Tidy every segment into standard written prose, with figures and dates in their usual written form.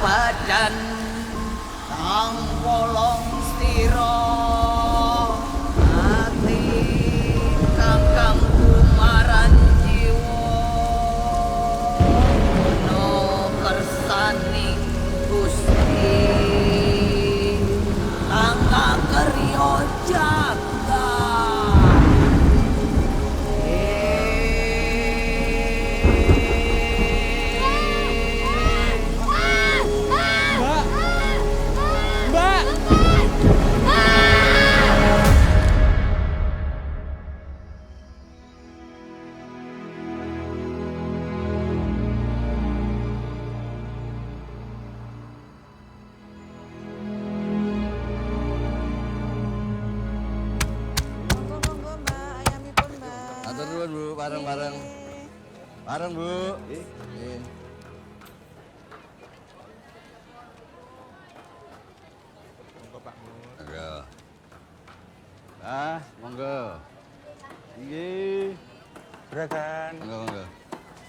badan nang wolong stira ati kakang kumaran jiwa no kersaning Gusti angka keryo jaga bareng-bareng. Bareng, Bu. Monggo Pak Mun. Monggo. Ah, monggo. Nggih. Juragan. Monggo.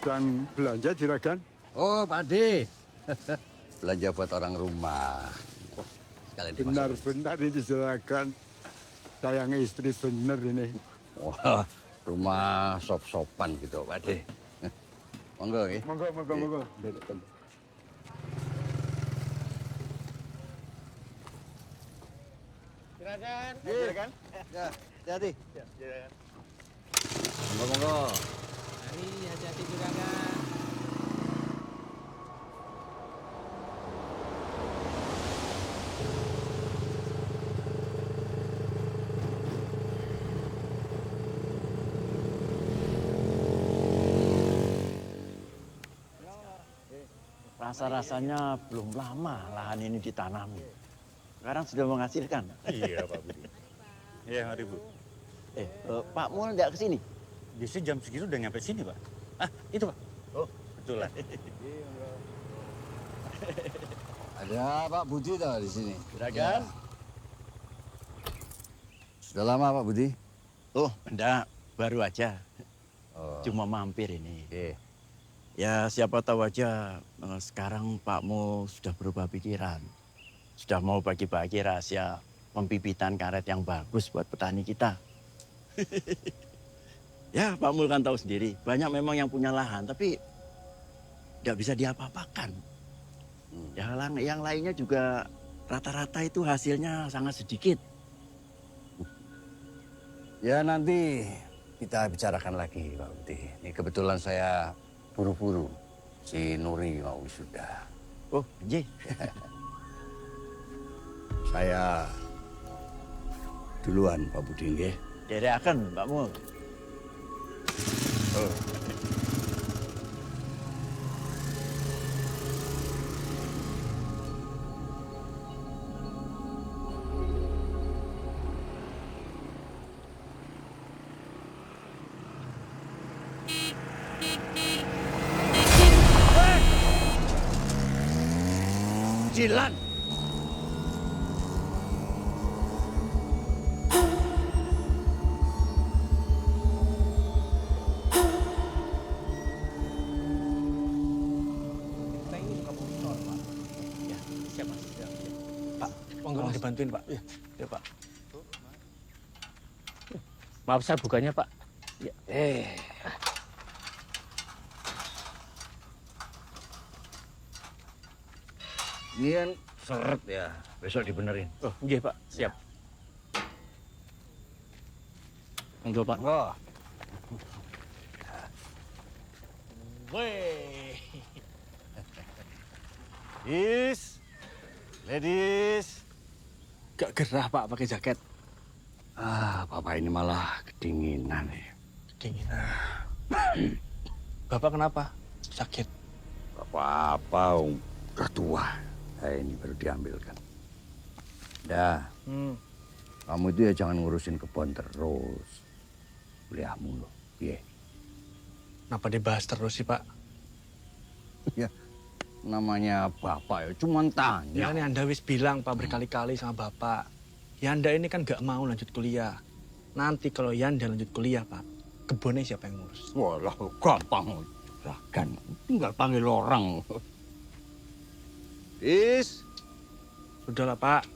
Dan belanja juragan? Oh, Pak Ade. Belanja buat orang rumah. Sekalian dimasak. Benar-benar ini juragan. Sayang istri bener ini. Wah, rumah sop-sopan gitu, Pak Ade. Monggo, nggih. Monggo. Juragan. Juragan. Ya, hati-hati. Ya, juragan. Monggo. Mari hati-hati juragan. Rasa-rasanya belum lama lahan ini ditanami. Sekarang sudah menghasilkan. Iya Pak Budi. Iya mari Bu. Pak Mul tidak ke sini? Biasanya jam segitu udah nyampe sini Pak. Ah itu Pak. Oh betul lah. Ada Pak Budi tuh di sini. Juragan? Sudah lama Pak Budi? Oh, enggak. Baru aja. Oh. Cuma mampir ini. Oke. Ya siapa tahu aja sekarang Pak Mul sudah berubah pikiran. Sudah mau bagi-bagi rahasia pembibitan karet yang bagus buat petani kita. Ya Pak Mul kan tahu sendiri. Banyak memang yang punya lahan tapi tidak bisa diapa-apakan. Yang lainnya juga rata-rata itu hasilnya sangat sedikit. Ya nanti kita bicarakan lagi Pak Budi. Ini kebetulan saya buru-buru. Si Nuri mau wisuda. Oh, iya. Saya duluan Pak Budi nggih. Dereaken, Pak Mul. Oh. Jilan. Tolong dibantuin, Pak. Ya, Pak. Maaf, saya bukanya, Pak. Ya. Ini kan seret ya. Besok dibenerin. Oh, iya, Pak. Siap. Monggo, Pak. Wah. Weh. Ladies. Gak gerah, Pak, pakai jaket. Ah, Bapak ini malah kedinginan nih. Dingin. Bapak kenapa? Sakit. Apa-apa, udah tua. Ini baru diambilkan. Dah, kamu itu ya jangan ngurusin kebun terus. Kuliahmu loh, iya. Kenapa dibahas terus sih, Pak? Ya, namanya Bapak ya cuman tanya. Ya kan Anda wis bilang, Pak, berkali-kali sama Bapak. Yanda ini kan gak mau lanjut kuliah. Nanti kalau Yanda lanjut kuliah, Pak, kebunnya siapa yang ngurus? Walah, gampang. Kan tinggal panggil orang. Is. Sudahlah Pak,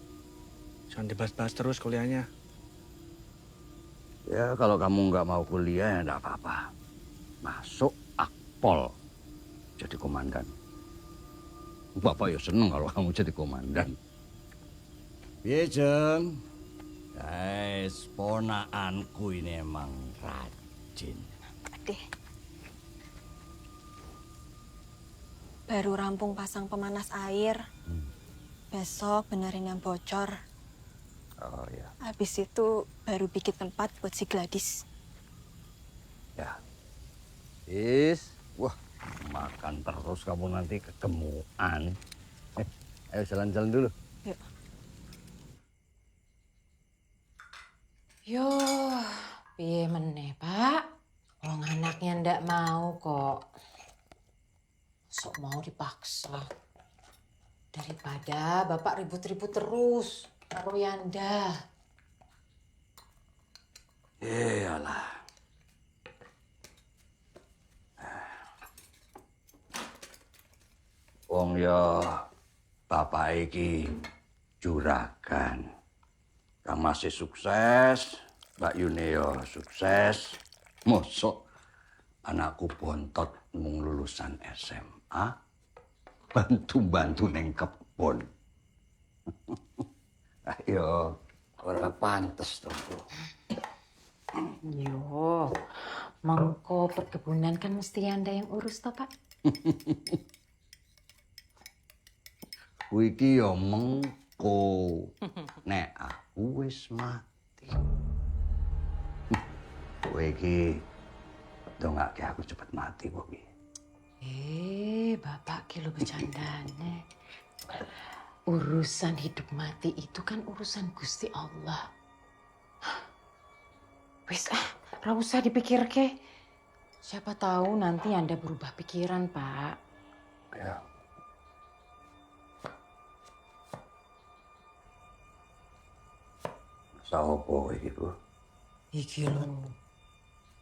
jangan dibahas-bahas terus kuliahnya. Ya kalau kamu nggak mau kuliah ya nggak apa-apa. Masuk Akpol jadi komandan. Bapak ya seneng kalau kamu jadi komandan. Iya Jeng. Guys, ponaanku ini emang rajin. Deh. Baru rampung pasang pemanas air. Besok benerin yang bocor. Oh ya. Habis itu baru bikin tempat buat si Gladys. Ya. Is. Wah, makan terus kamu nanti kegemukan. Ayo jalan-jalan dulu. Yuk. Yo, piye meneh, Pak? Wong anaknya ndak mau kok. Sok mau dipaksa. Daripada Bapak ribut-ribut terus karo Yanda. Iyalah. Wong ya bapak iki juragan. Kang masih sukses, Mbak Yuneo sukses. Mosok anakku bontot mung lulusan SMA. Bantu-bantu neng kebon. Ayo, ora pantes to. Yo, mengko perkebunan kan mesti Yanda yang urus toh, Pak? Kuwi iki ya mengko. Nek aku wis mati. Kowe iki dongake aku cepet mati kok iki. Bapak ki lo bercandane. Urusan hidup mati itu kan urusan Gusti Allah. Wis ra usah dipikir ke. Siapa tahu nanti Anda berubah pikiran, Pak. Ya. Sopo iki, Bu? Iki lho.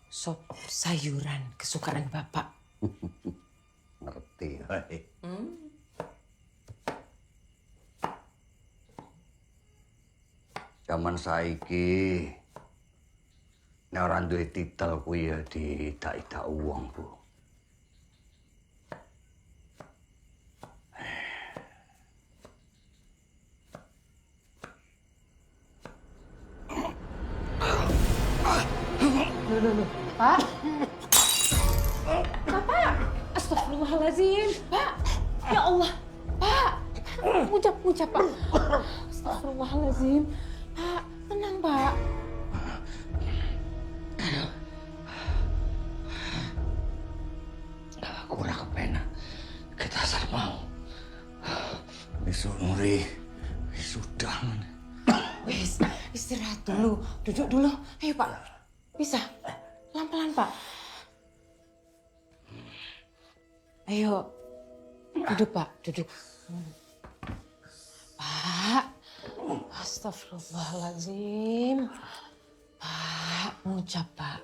Sop sayuran kesukaan Bapak. Ngerti wae. Zaman saiki nek ora duwe titel kuwi ya didak-idak wong, Bu. Pak? Bapak? Astagfirullahaladzim. Pak? Ya Allah. Pak? Ngucap, Pak. Astagfirullahaladzim. Pak, tenang, Pak. Aku ora kepenak. Kita asal mau. Besok Nuri sudah. Wis, istirahat dulu. Duduk dulu. Ayo, Pak. Bisa? Pelan-pelan, Pak. Ayo. Duduk, Pak. Duduk. Pak. Astagfirullahaladzim. Pak, ngucap, Pak.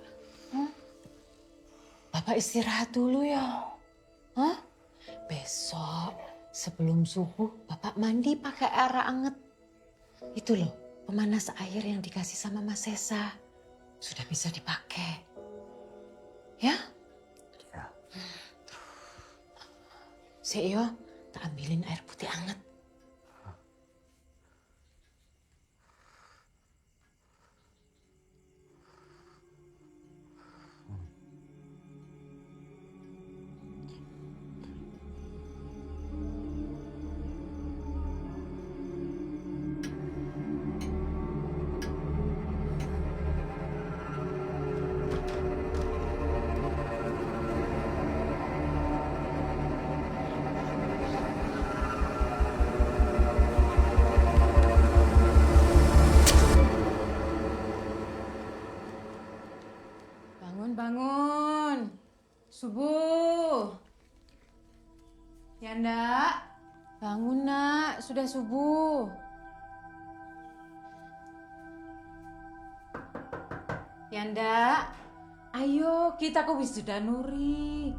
Bapak istirahat dulu ya. Hah? Besok sebelum subuh Bapak mandi pakai air anget. Itu loh, pemanas air yang dikasih sama Mas Sesa. Sudah bisa dipakai. Ya? Ya. Seyo, tak ambilin air putih anget. Bangun. Subuh. Yanda, bangun nak, sudah subuh. Yanda, ayo kita ke wisuda Nuri.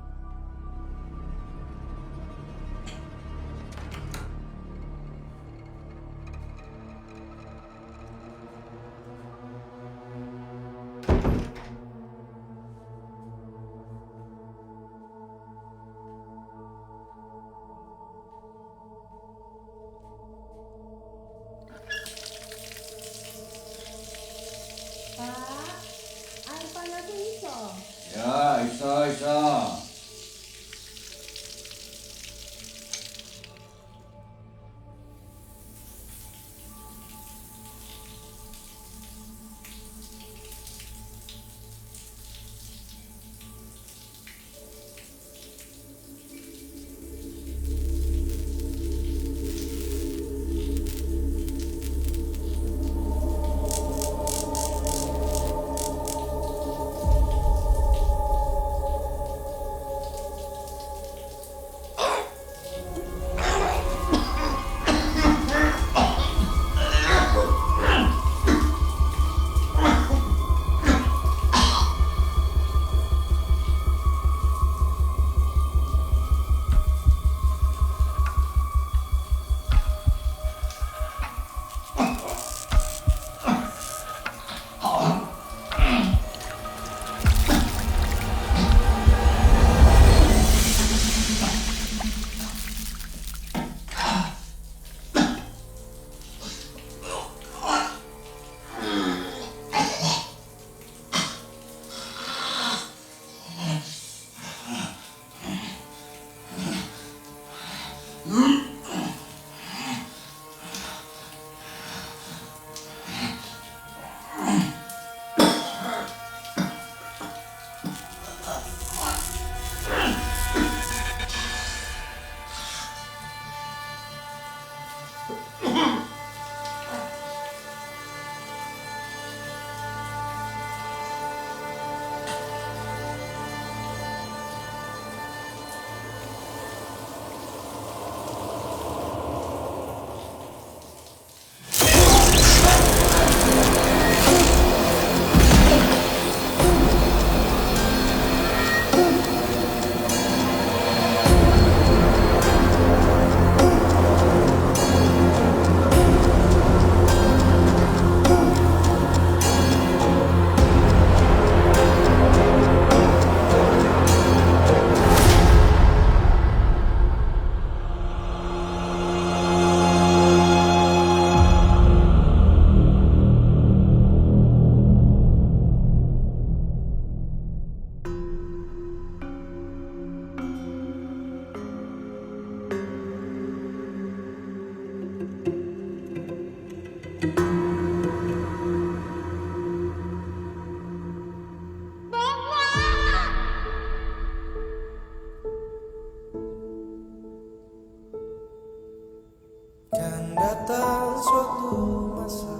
Kan datang suatu masa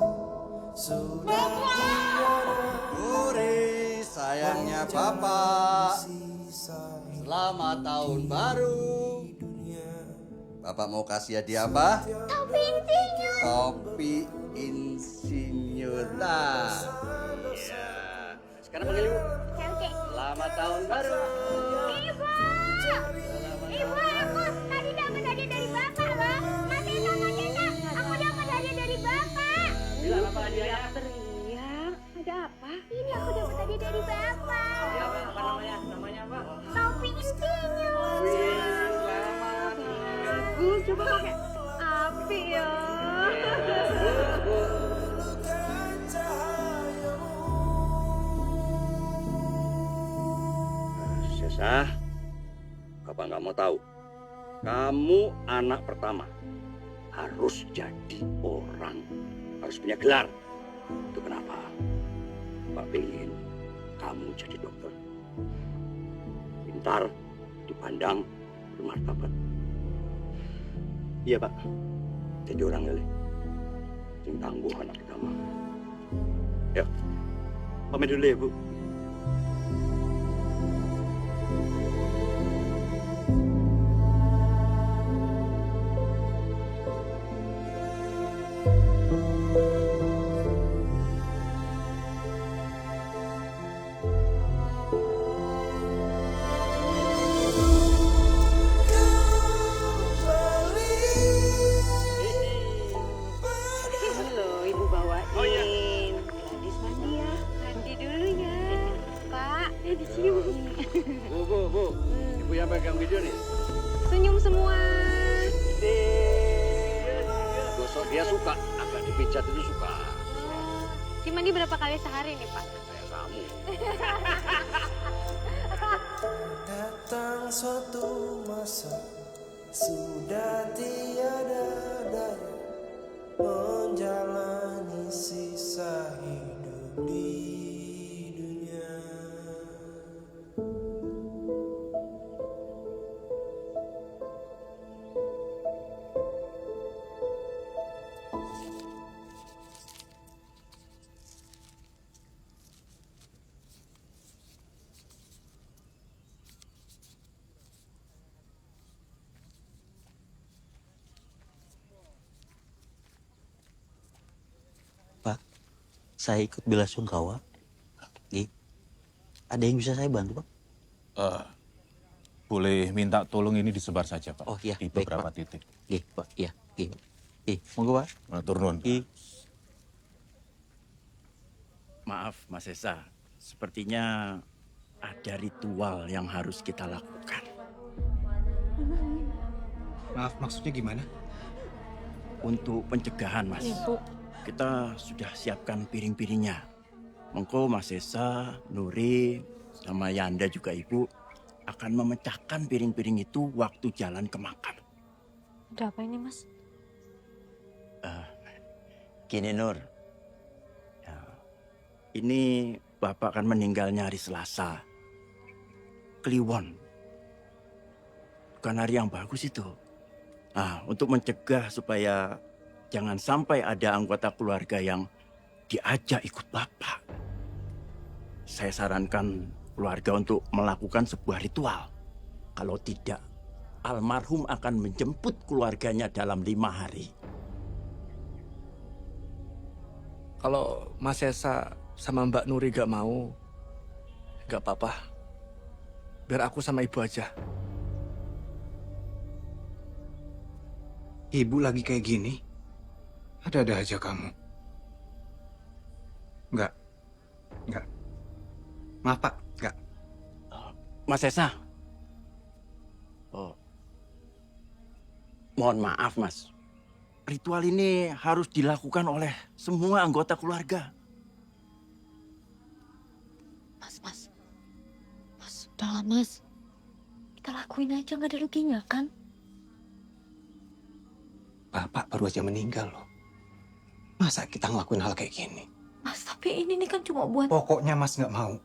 sudah Nuri, sayangnya Bapak. Selamat tahun baru. Bapak mau kasih hadiah apa? Topi insinyur. Topi insinyur. Ya. Sekarang panggil Ibu. Oke. Selamat tahun baru. Ibu. Ibu, aku tadi dapat hadiah dari Bapak loh. Masih sama Ceta, aku dapat hadiah dari Bapak. Bilang apa hadiahnya? Teriak, ada apa? Ini aku dapat hadiah dari Bapak. Apa namanya? Namanya apa? Topi insinyur. Selamat. Bagus, coba pakai api ya. Sesa, Bapak nggak mau tahu. Kamu anak pertama, harus jadi orang, harus punya gelar. Itu kenapa Pak pengen kamu jadi dokter. Pintar, dipandang, bermartabat. Iya, Pak. Jadi orang kali, yang tangguh anak pertama. Ya, Pamit dulu ya, Bu. Halo, Ibu bawain. Oh iya. Gadis mandi ya. Mandi dulu ya. Pak, di sini Bu. Bu, Ibu yang pegang video nih. Senyum semua. Gosok dia suka, agak dipijat itu suka. Ki mandi berapa kali sehari nih, Pak? Kayak kamu. datang suatu masa sudah tiada daya menjalani sisa hidup di dunia. Saya ikut bela sungkawa. Ada yang bisa saya bantu, Pak? Boleh minta tolong ini disebar saja, Pak. Oh iya, di baik, beberapa Pak. titik. Pak. Iya. Monggo, Pak. Turun. Maaf, Mas Esa. Sepertinya ada ritual yang harus kita lakukan. Maaf, maksudnya gimana? Untuk pencegahan, Mas. Iya, Bu. Kita sudah siapkan piring-piringnya. Mengko Mas Esa, Nuri, sama Yanda juga Ibu akan memecahkan piring-piring itu waktu jalan ke makam. Ada apa ini, Mas? Gini Nur, ya, ini Bapak akan meninggalnya hari Selasa. Kliwon. Bukan hari yang bagus itu. Untuk mencegah supaya jangan sampai ada anggota keluarga yang diajak ikut Bapak. Saya sarankan keluarga untuk melakukan sebuah ritual. Kalau tidak, almarhum akan menjemput keluarganya dalam 5 hari. Kalau Mas Esa sama Mbak Nuri gak mau, gak apa-apa. Biar aku sama ibu aja. Ibu lagi kayak gini, ada-ada aja kamu. Enggak. Maaf, Pak. Enggak. Mas Esa. Oh. Mohon maaf, Mas. Ritual ini harus dilakukan oleh semua anggota keluarga. Mas, udahlah Mas. Kita lakuin aja, nggak ada ruginya kan? Bapak baru aja meninggal loh. Masa kita ngelakuin hal kayak gini? Mas, tapi ini kan cuma buat... Pokoknya Mas nggak mau.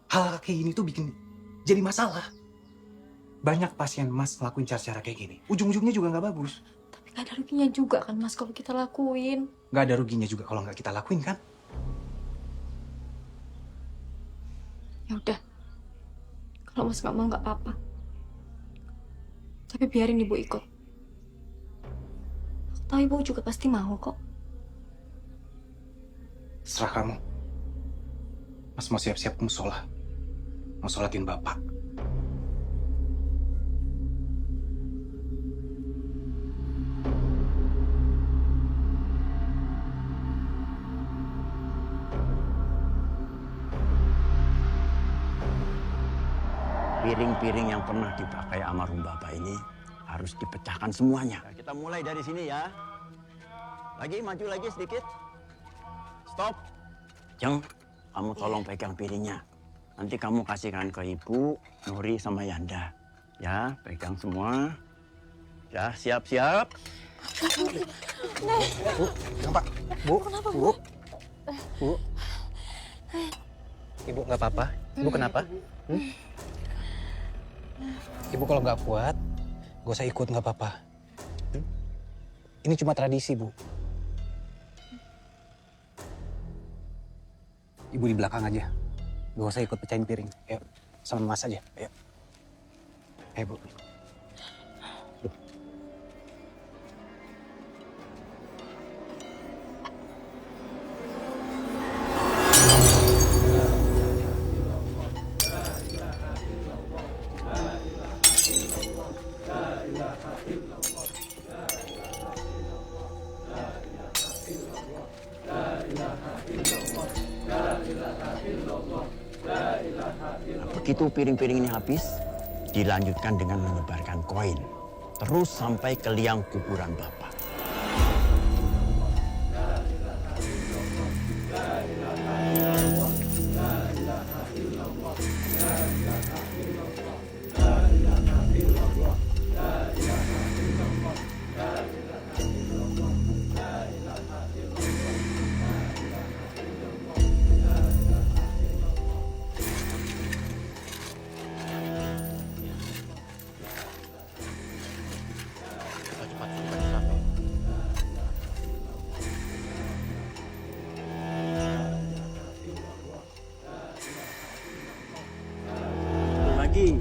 Hal kayak gini tuh bikin jadi masalah. Banyak pasien Mas ngelakuin cara-cara kayak gini. Ujung-ujungnya juga nggak bagus. Tapi nggak ada ruginya juga kan Mas kalau kita lakuin. Nggak ada ruginya juga kalau nggak kita lakuin kan? Ya udah. Kalau Mas nggak mau nggak apa-apa. Tapi biarin ibu ikut. Tahu ibu juga pasti mau kok. Serah kamu. Mas mau siap-siap ke musola. Mau sholatin Bapak. Piring-piring yang pernah dipakai almarhum Bapak ini harus dipecahkan semuanya. Kita mulai dari sini ya. Lagi, maju lagi sedikit. Stop. Jeng, kamu tolong pegang piringnya. Nanti kamu kasihkan ke Ibu, Nuri, sama Yanda. Ya, pegang semua. Ya, siap-siap. Bu, kenapa? Bu, Kenapa, Bu? Bu? Ibu nggak apa-apa? Ibu kenapa? Ibu kalau nggak kuat, gak usah ikut, nggak apa-apa. Ini cuma tradisi, Bu. Ibu di belakang aja. Gak usah ikut pecahin piring. Ayo, sama Mas aja. Ayo. Ayo, Bu. Begitu piring-piring ini habis, dilanjutkan dengan menyebarkan koin. Terus sampai ke liang kuburan Bapak.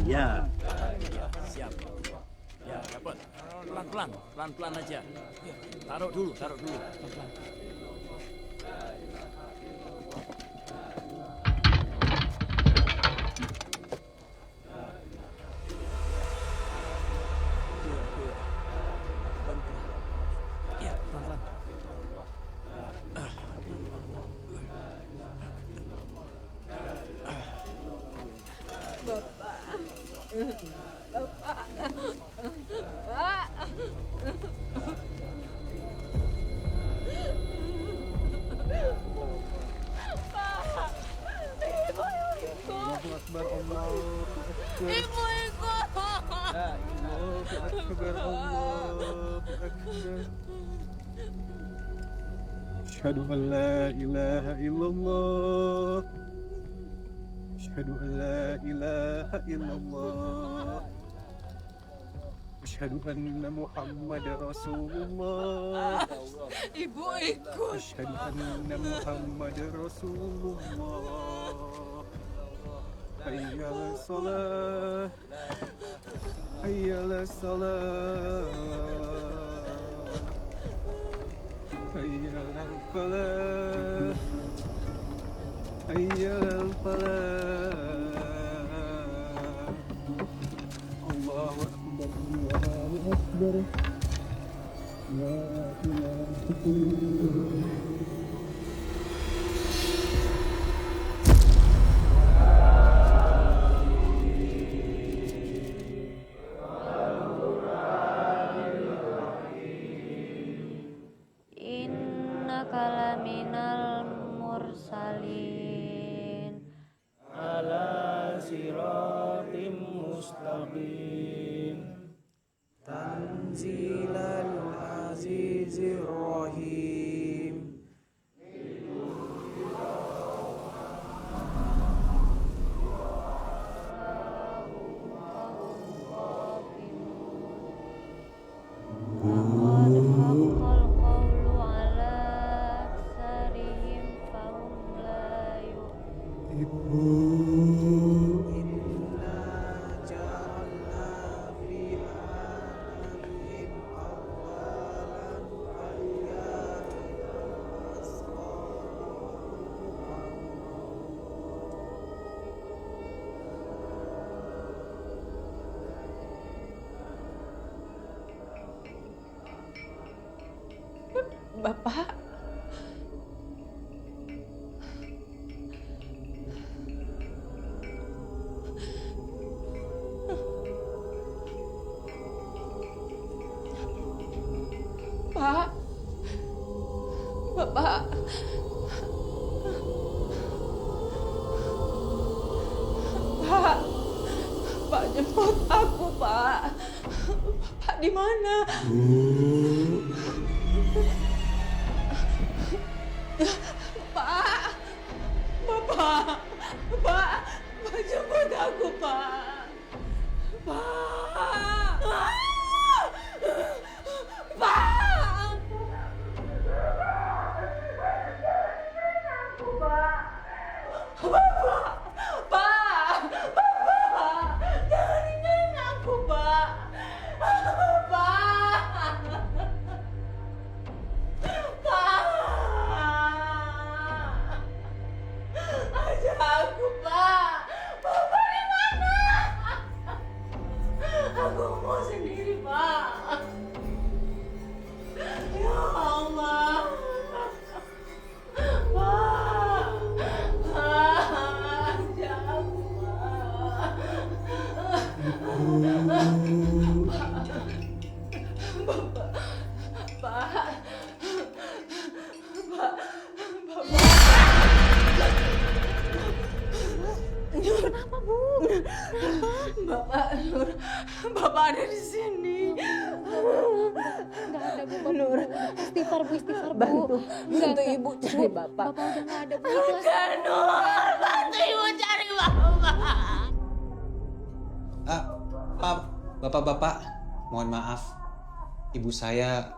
Ya. Siap. Ya, dapat. Pelan-pelan aja. Taruh dulu. Pelan-pelan. Ya, pelan-pelan. Asyhadu an la ilaha illallah. Asyhadu an la ilaha illallah. Asyhadu anna Muhammad Rasulullah. Ibu ikut. Asyhadu anna Muhammad Rasulullah. Hayya 'alas shalah. Hayya 'alas shalah. Hayya 'alal falah. Hayya 'alal falah. Allahu akbar. Allahu akbar. La ilaha illallah. Innaka laminal mursalin ala siratim mustaqim tanzilal azizir rahim. haqqal qawlu ala aksarihim fahum la Inna ja'alna fi anamihim aghlalan Bapak. Pak. Bapak. Pak. Pak jemput aku, Pak. Bapak di mana? Pak. Bapak. Pak. Pak jemput aku, Pak. Pak. Pak. Bapak, Pak, Bapak, jangan tinggalin aku, Pak. Pak, Pak, ajak aku, Pak. Bapak di mana? Aku mau sendiri, Pak. Ya Allah. Kenapa, Bu? Bapak Nur, Bapak ada di sini. Nggak ada, Bu. Nur. Istighfar, Bu. Istighfar, Bu. Bantu Nggak, Ibu cari Bapak. Bapak udah nggak ada, Bu. Ikhlas. Nur, bantu Ibu cari Bapak. Bapak-bapak, mohon maaf. Ibu saya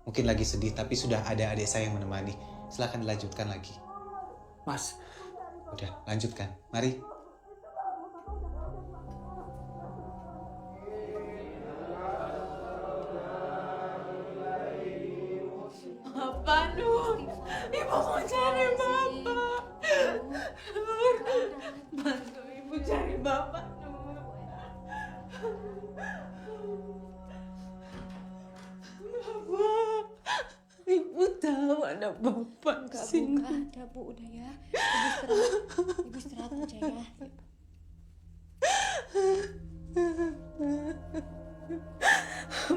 mungkin lagi sedih, tapi sudah ada adik saya yang menemani. Silakan dilanjutkan lagi. Mas, Udah, lanjutkan. Mari. Bapak Nur, Ibu mau cari Bapak. Nur, bantu Ibu cari Bapak Nur. Bapak, Ibu tahu ada Bapak di Nggak, Bu. sini. Nggak ada, Bu. Udah ya. Ibu istirahat. Ibu istirahat aja ya.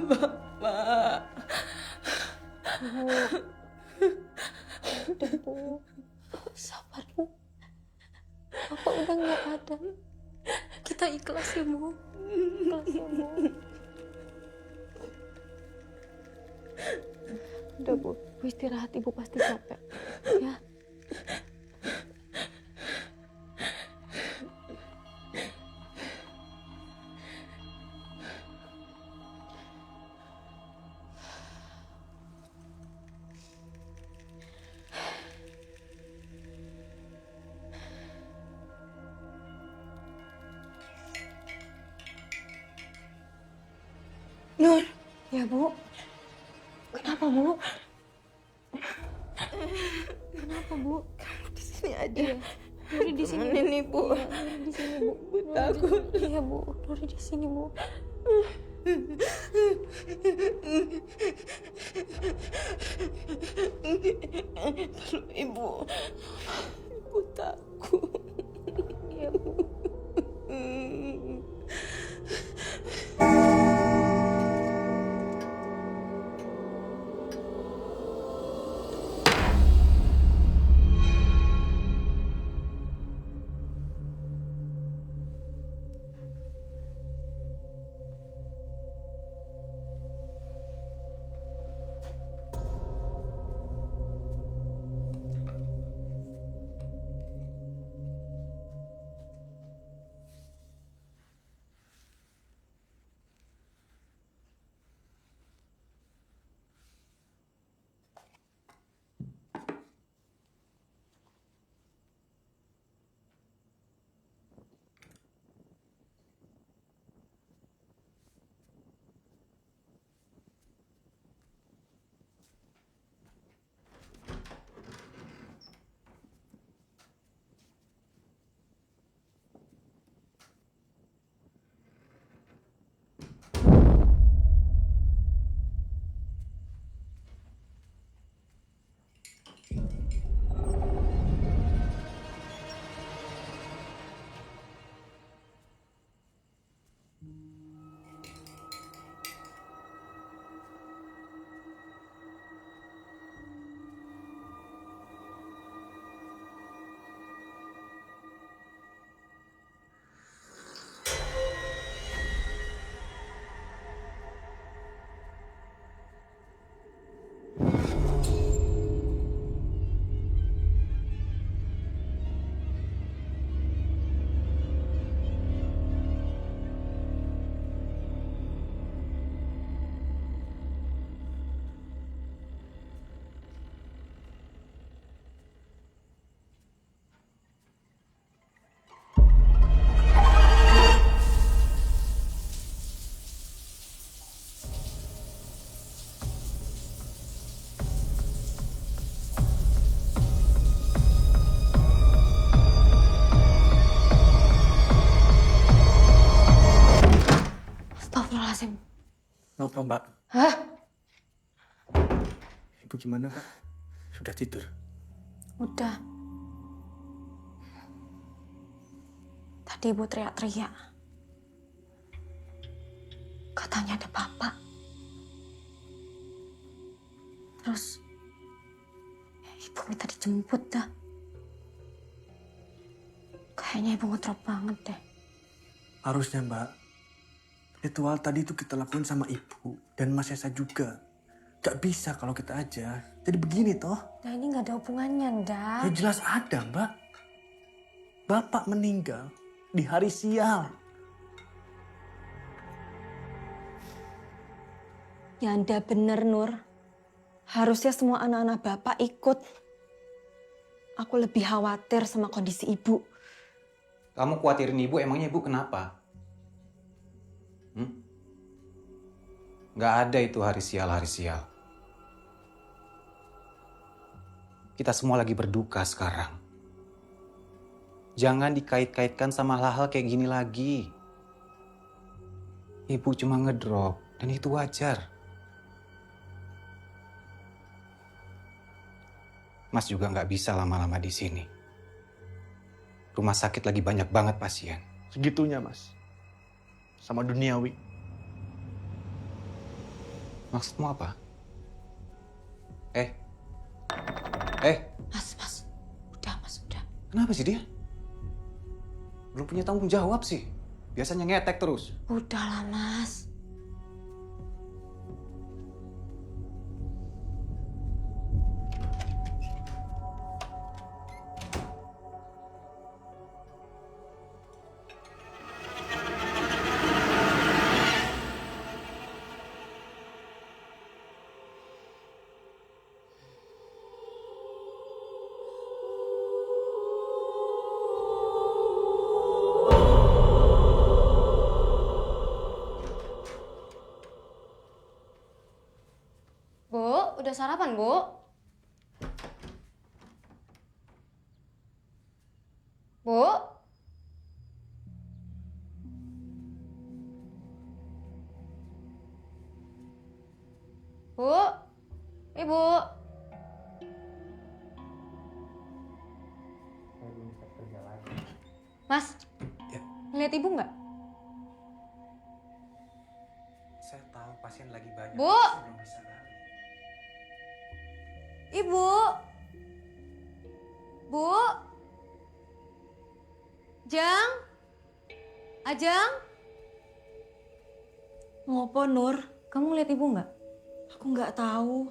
Bapak. Bu. Udah, Bu. Sabar, Bu. Bapak udah nggak ada. Kita ikhlas ya, Bu. Ikhlas ya, Bu. Udah, Bu. Bu istirahat. Ibu pasti capek. Ya. Nur. Ya, Bu. Kenapa, Bu? Kenapa, Bu? Kamu di sini aja. Nuri di sini. Ini, Bu. Iya, Nuri di sini, Bu. Bu takut. Iya, Bu. Nuri di sini, Bu. Peluk Ibu. Ibu takut. Iya, Bu. Astagfirullahaladzim. Kenapa, Mbak? Hah? Ibu gimana, Pak? Sudah tidur? Udah. Tadi Ibu teriak-teriak. Katanya ada Bapak. Terus Ibu minta dijemput dah. Kayaknya Ibu ngedrop banget deh. Harusnya, Mbak. Ritual tadi itu kita lakuin sama Ibu dan Mas Esa juga. Gak bisa kalau kita aja. Jadi begini toh. Nah ini gak ada hubungannya, Nda. Ya jelas ada, Mbak. Bapak meninggal di hari sial. Ya Anda bener, Nur. Harusnya semua anak-anak Bapak ikut. Aku lebih khawatir sama kondisi Ibu. Kamu khawatirin Ibu, emangnya Ibu kenapa? Nggak ada itu hari sial-hari sial. Kita semua lagi berduka sekarang. Jangan dikait-kaitkan sama hal-hal kayak gini lagi. Ibu cuma ngedrop, dan itu wajar. Mas juga nggak bisa lama-lama di sini. Rumah sakit lagi banyak banget pasien. Segitunya, Mas. Sama duniawi. Maksudmu apa? Mas. Udah, Mas, udah. Kenapa sih dia? Belum punya tanggung jawab sih. Biasanya ngetek terus. Udahlah, Mas. udah sarapan, Bu? Bu? Bu? Ibu? Mas, ngeliat ibu nggak? Saya tahu pasien lagi banyak. Bu? Saya belum bisa balik. Ibu? Bu? Jang? Ajang? Ngopo, Nur? Kamu lihat ibu nggak? Aku nggak tahu.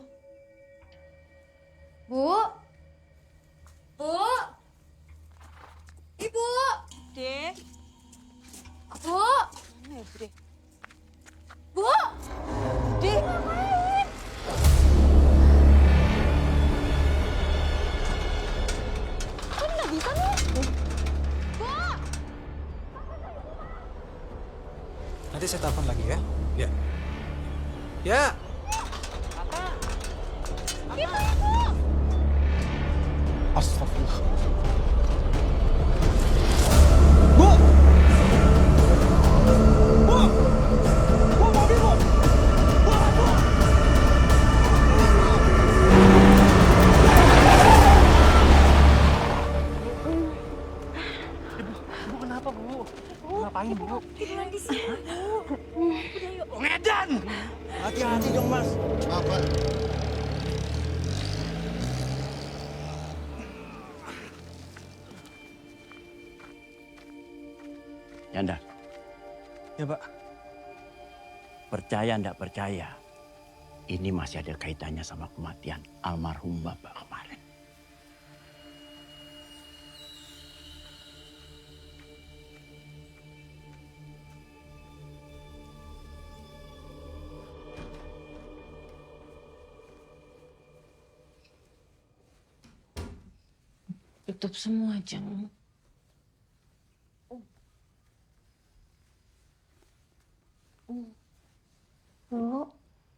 Bu? Bu? Ibu? Dek. Bu? Mana ya, Bre? Bu? Dek. Kan nggak bisa nih. Bu? Nanti saya telepon lagi ya. Ya. Ya. Itu ibu. Astagfirullah. Bu! Bu! Bu, mobil, Bu! Bu! Bu! Bu kenapa, Bu? Ngapain, Bu? Tiduran di sini, Bu. Udah yuk. Medan! Hati-hati dong, Mas. Apa? Yanda, Ya, Pak. percaya ndak percaya, ini masih ada kaitannya sama kematian almarhum Bapak kemarin. Tutup semua, Jeng. Bu,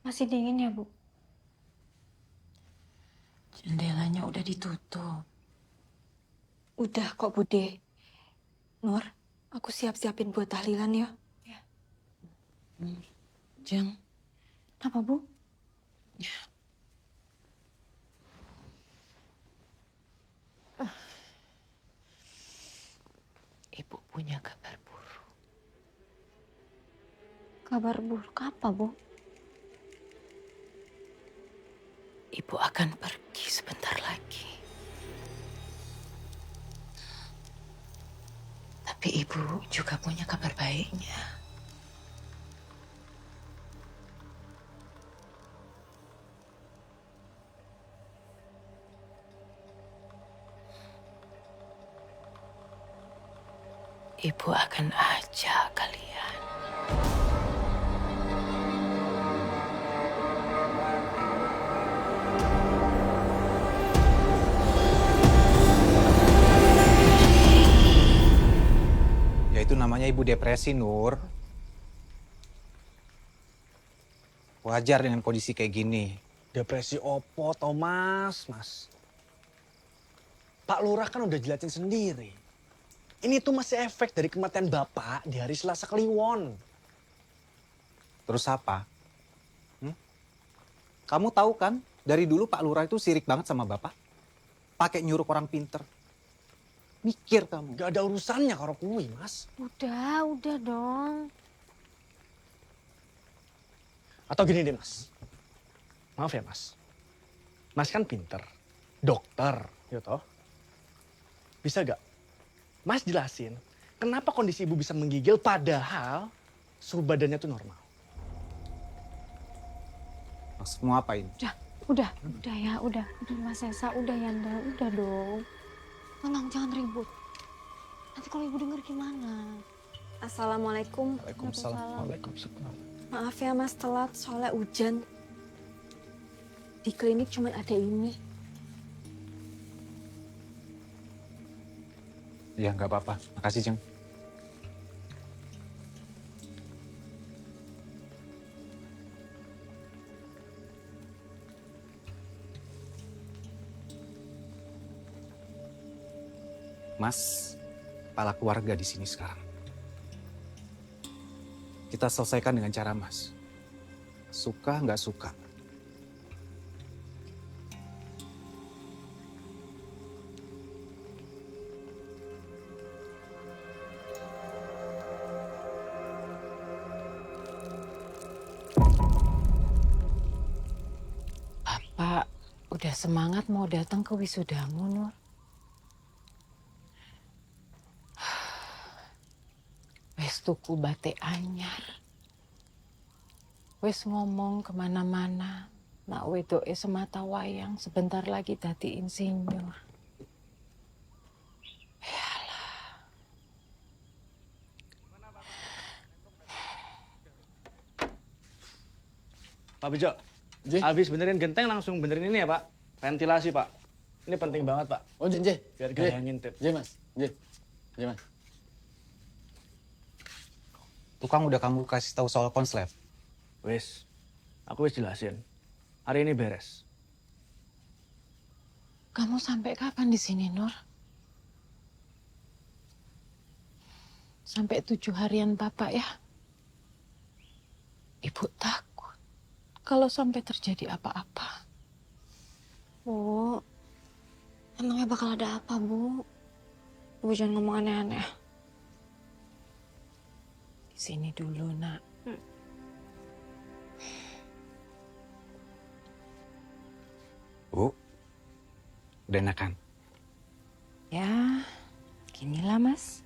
masih dingin ya, Bu? Jendelanya udah ditutup. Udah kok, Bude. Nur, aku siap-siapin buat tahlilan ya. Jeng, Apa, Bu? Ibu punya kabar buruk. Kabar buruk apa, Bu? Ibu akan pergi sebentar lagi. Tapi ibu juga punya kabar baiknya. Ibu akan ajak kalian. Ya itu namanya ibu depresi, Nur. Wajar dengan kondisi kayak gini. Depresi opo, Thomas, Mas? Pak Lurah kan udah jelasin sendiri. Ini tuh masih efek dari kematian Bapak di hari Selasa Kliwon. Terus apa? Kamu tahu kan, dari dulu Pak Lurah itu sirik banget sama Bapak. Pakai nyuruh orang pinter. Mikir kamu. Gak ada urusannya karo kuwi, Mas. Udah dong. Atau gini deh, Mas. Maaf ya, Mas. Mas kan pinter. Dokter, ya toh? Bisa gak? Mas jelasin, kenapa kondisi ibu bisa menggigil padahal suhu badannya tuh normal. Maksudmu apa ini? Udah ya, udah Mas Esa, udah Yanda, udah dong. Tolong jangan ribut. Nanti kalau ibu denger gimana? Assalamualaikum. Waalaikumsalam. Waalaikumsalam. Maaf ya, Mas, telat soalnya hujan. Di klinik cuma ada ini. Ya nggak apa-apa. Makasih, Jeng. Mas, kepala keluarga di sini sekarang. Kita selesaikan dengan cara Mas. Suka nggak suka. Bapak udah semangat mau datang ke wisudamu, Nur. Wes tuku batik anyar. Wes ngomong kemana-mana. Nak wedoke semata wayang sebentar lagi dadi insinyur. Pak Bejo, habis benerin genteng langsung benerin ini ya Pak. Ventilasi Pak. Ini penting banget Pak. Oh, J. Biar gak yang ngintip. J, Mas. J, Mas. Tukang udah kamu kasih tahu soal konslet? Wes, aku wes jelasin. Hari ini beres. Kamu sampai kapan di sini, Nur? Sampai 7 harian Bapak ya? Ibu takut kalau sampai terjadi apa-apa. Bu, emangnya bakal ada apa, Bu? Ibu jangan ngomong aneh-aneh. Di sini dulu, Nak. Bu, udah enakan? Ya, ginilah Mas.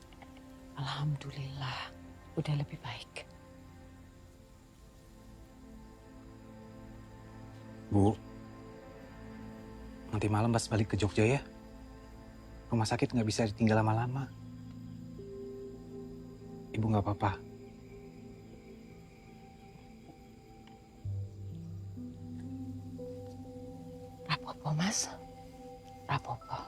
Alhamdulillah, udah lebih baik. Bu, nanti malam pas balik ke Jogja ya. Rumah sakit nggak bisa ditinggal lama-lama. Ibu nggak apa-apa. Rapopo, Mas. Rapopo.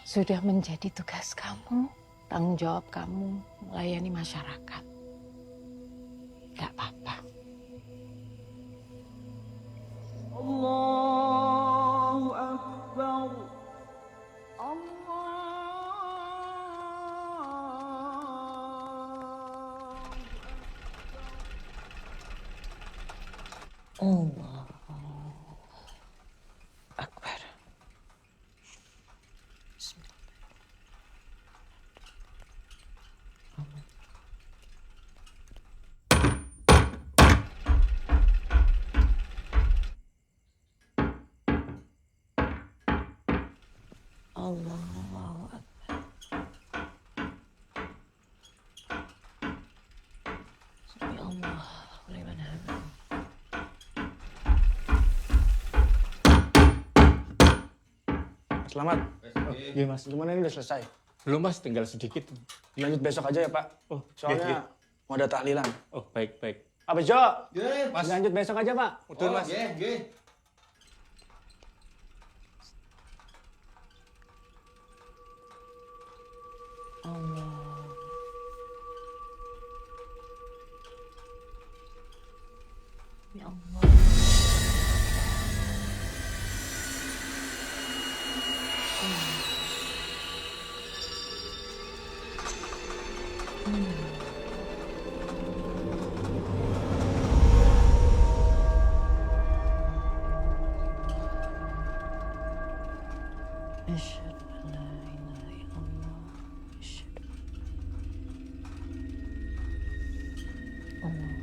Sudah menjadi tugas kamu, tanggung jawab kamu melayani masyarakat. Gak apa-apa. Allahu Akbar. Allah Akbar. Allahu Akbar. Ya Allah, liman hamid. Selamat. Iya Mas, gimana ini udah selesai? Belum Mas, tinggal sedikit. Dilanjut besok aja ya Pak. Oh, Soalnya mau ada tahlilan. Oh, baik. Pak Bejo, Mas. lanjut besok aja Pak. Betul Mas. Allah. Ya Allah. Asyhadu an la ilaha illallah. Asyhadu Allah.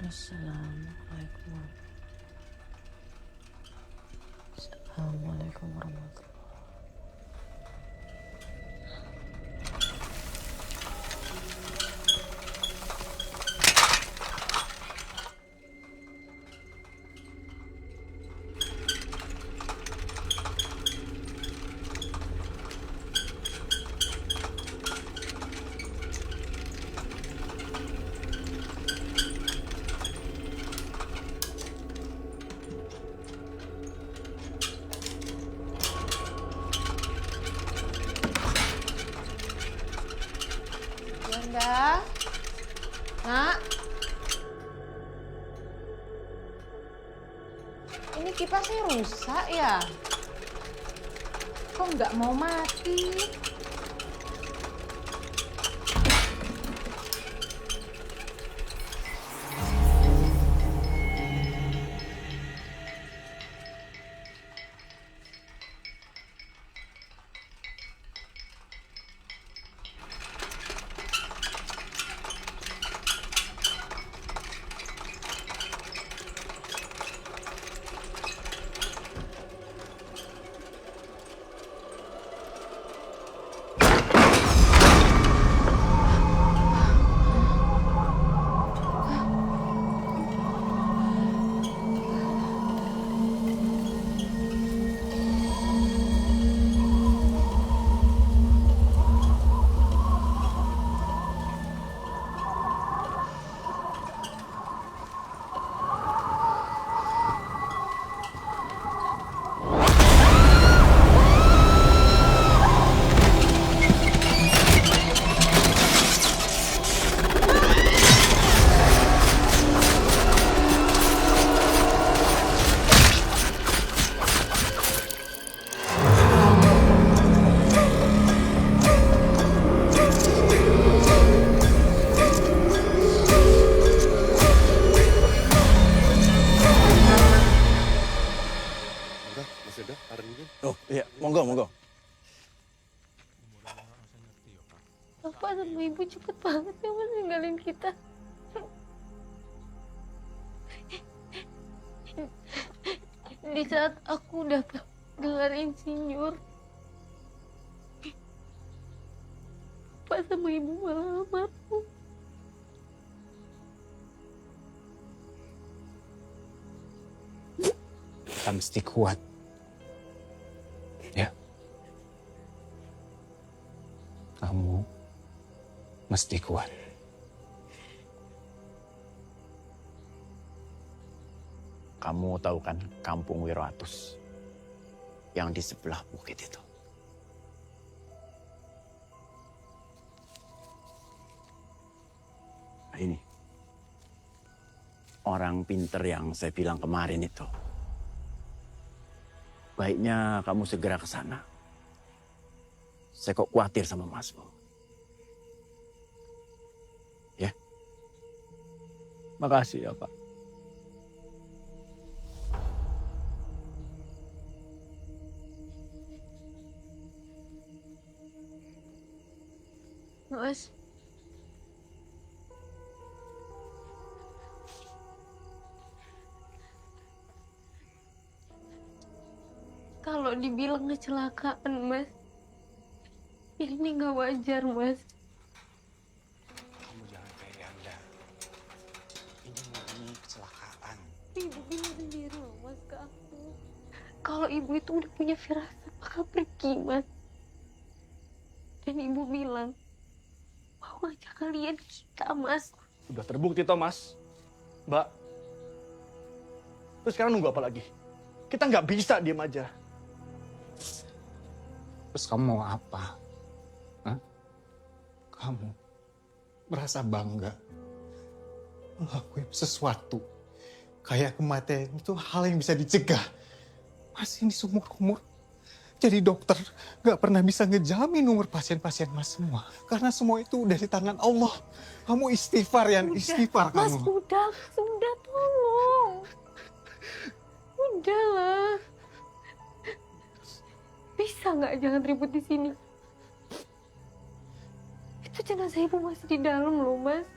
Assalamualaikum. Assalamualaikum warahmatullahi. Yanda, Nak, Kipasnya rusak ya? Kok nggak mau mati? Oh iya, monggo, monggo. Bapak sama ibu cepet banget ya mas ninggalin kita. Di saat aku dapat gelar insinyur, Bapak sama ibu malah almarhum. Kita mesti kuat. Ya. Kamu mesti kuat. Kamu tahu kan kampung Wiroatus yang di sebelah bukit itu? Nah, ini orang pinter yang saya bilang kemarin itu. Baiknya kamu segera ke sana. Saya kok khawatir sama Masmu. Ya. Makasih ya, Pak. Mas, kalau dibilang kecelakaan, Mas, ini nggak wajar, Mas. Kamu jangan kayak Yanda. Ini murni kecelakaan. Ibu bilang sendiri loh, Mas, ke aku. Kalau ibu itu udah punya firasat, bakal pergi, Mas. Dan ibu bilang, mau ngajak kalian kita, Mas. Udah terbukti, Thomas. Mbak. Terus sekarang nunggu apa lagi? Kita nggak bisa diem aja. Terus kamu mau apa? Hah? Kamu merasa bangga ngelakuin sesuatu kayak kematian itu hal yang bisa dicegah. Mas ini seumur-umur jadi dokter gak pernah bisa ngejamin umur pasien-pasien mas semua. Karena semua itu udah di tangan Allah. Kamu istighfar ya, istighfar Mas, kamu. udah tolong. Udahlah. Bisa nggak jangan ribut di sini? Itu jenazah ibu masih di dalam loh, Mas.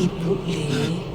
Ibu, Le.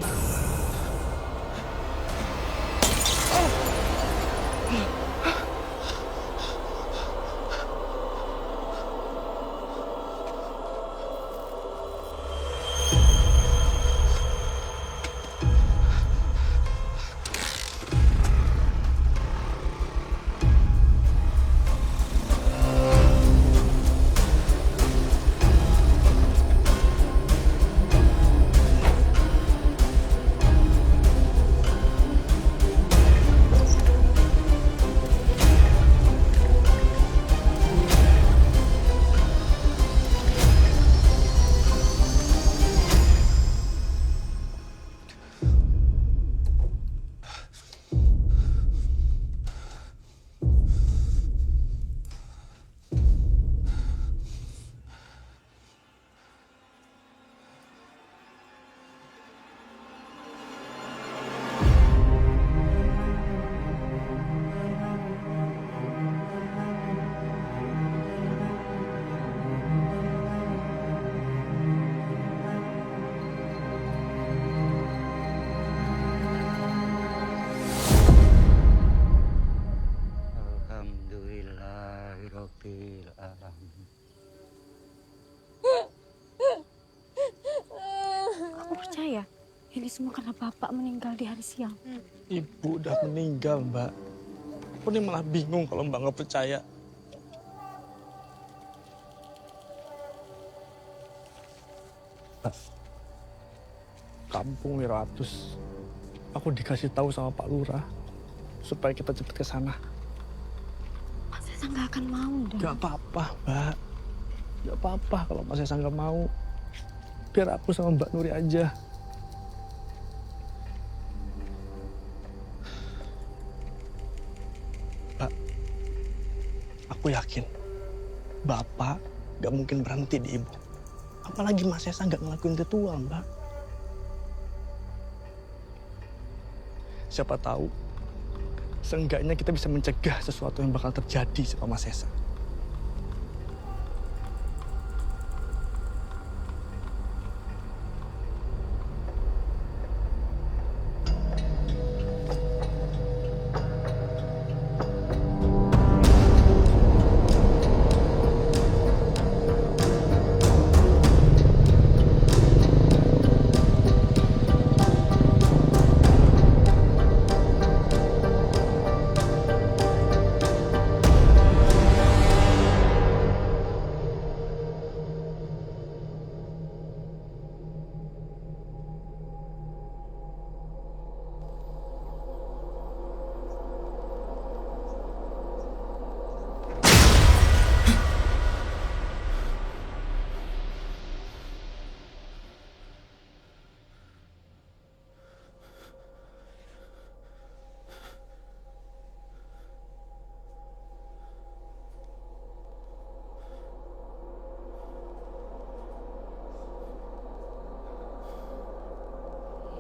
Alhamdulillahirabbil alamin. Aku percaya ini semua karena bapak meninggal di hari siang. Ibu udah meninggal, Mbak. Aku nih malah bingung kalau Mbak nggak percaya. Kampung Wiratus. Aku dikasih tahu sama Pak Lurah supaya kita cepet ke sana. Mas Esa nggak akan mau dong. Gak apa-apa, Mbak. Gak apa-apa kalau Mas Esa nggak mau. Biar aku sama Mbak Nuri aja. Mbak, aku yakin Bapak gak mungkin berhenti di Ibu. Apalagi Mas Esa gak ngelakuin ritual, Mbak. Siapa tahu, seenggaknya kita bisa mencegah sesuatu yang bakal terjadi sama Mas Esa.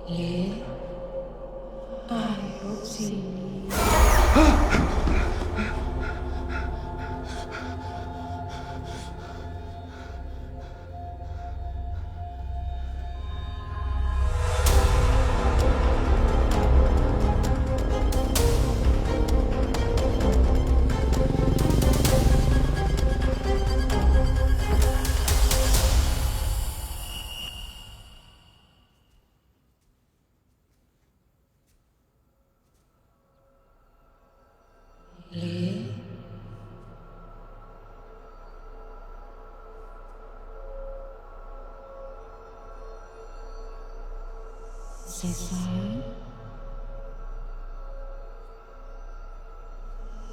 Le, ayo sini. Le, Sesa,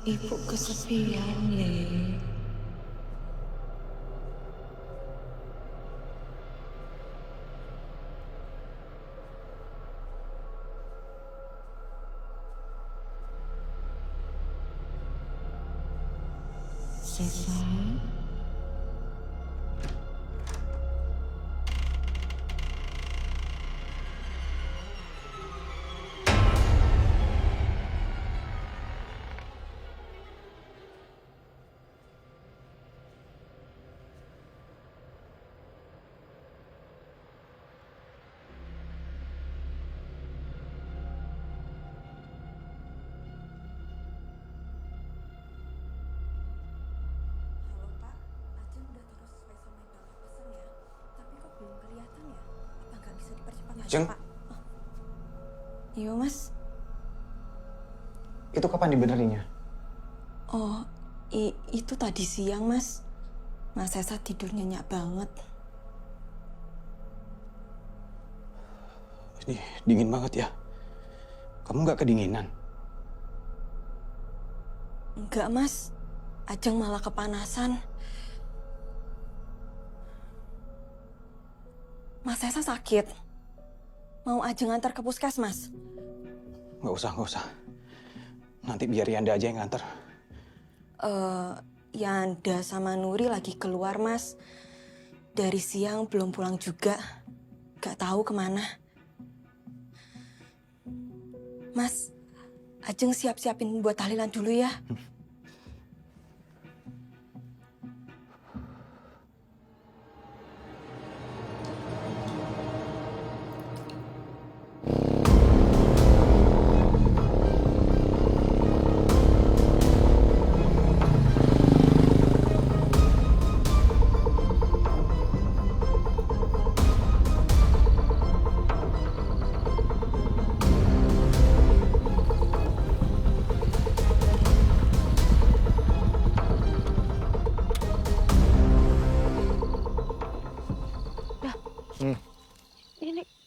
Ibu kesepian, Le. Sesa, Jeng, Iya, Mas. itu kapan dibenerinnya? Oh, itu tadi siang, Mas. Mas Sesa tidur nyenyak banget. Ini dingin banget ya. Kamu nggak kedinginan? Enggak, Mas. Ajeng malah kepanasan. Mas Sesa sakit. Mau Ajeng antar ke puskesmas? Nggak usah. Nanti biar Yanda aja yang nganter. Yanda sama Nuri lagi keluar, Mas. Dari siang belum pulang juga. Gak tahu kemana. Mas, Ajeng siap-siapin buat tahlilan dulu ya.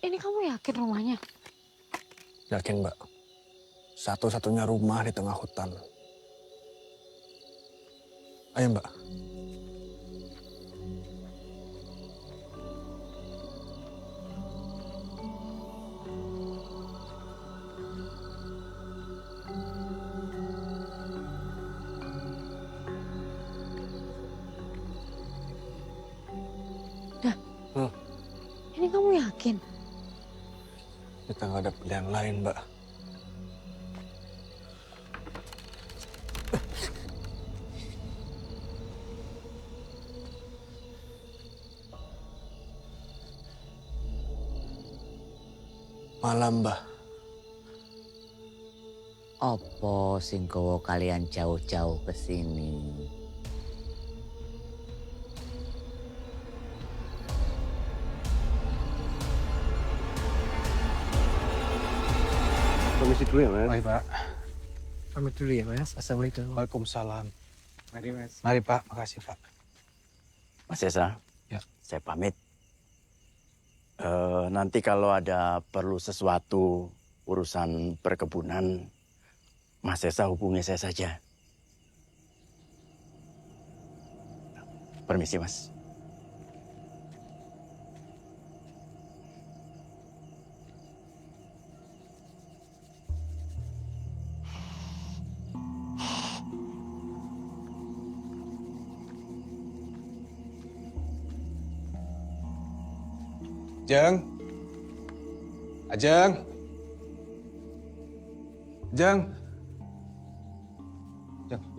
Ini kamu yakin rumahnya? Yakin, Mbak. Satu-satunya rumah di tengah hutan. Ayo, Mbak. Ini kamu yakin? Kita nggak ada pilihan lain, Mbak. Malam, Mbah. Opo sing gawa kalian jauh-jauh ke sini? Permisi dulu ya, Mas. Baik, Pak. Pamit dulu ya, Mas. Assalamualaikum. Waalaikumsalam. Mari, Mas. Mari, Pak. Makasih, Pak. Mas Sesa, Ya. saya pamit. Nanti kalau ada perlu sesuatu urusan perkebunan, Mas Sesa hubungi saya saja. Permisi, Mas. Ajeng. Ajeng. Ajeng.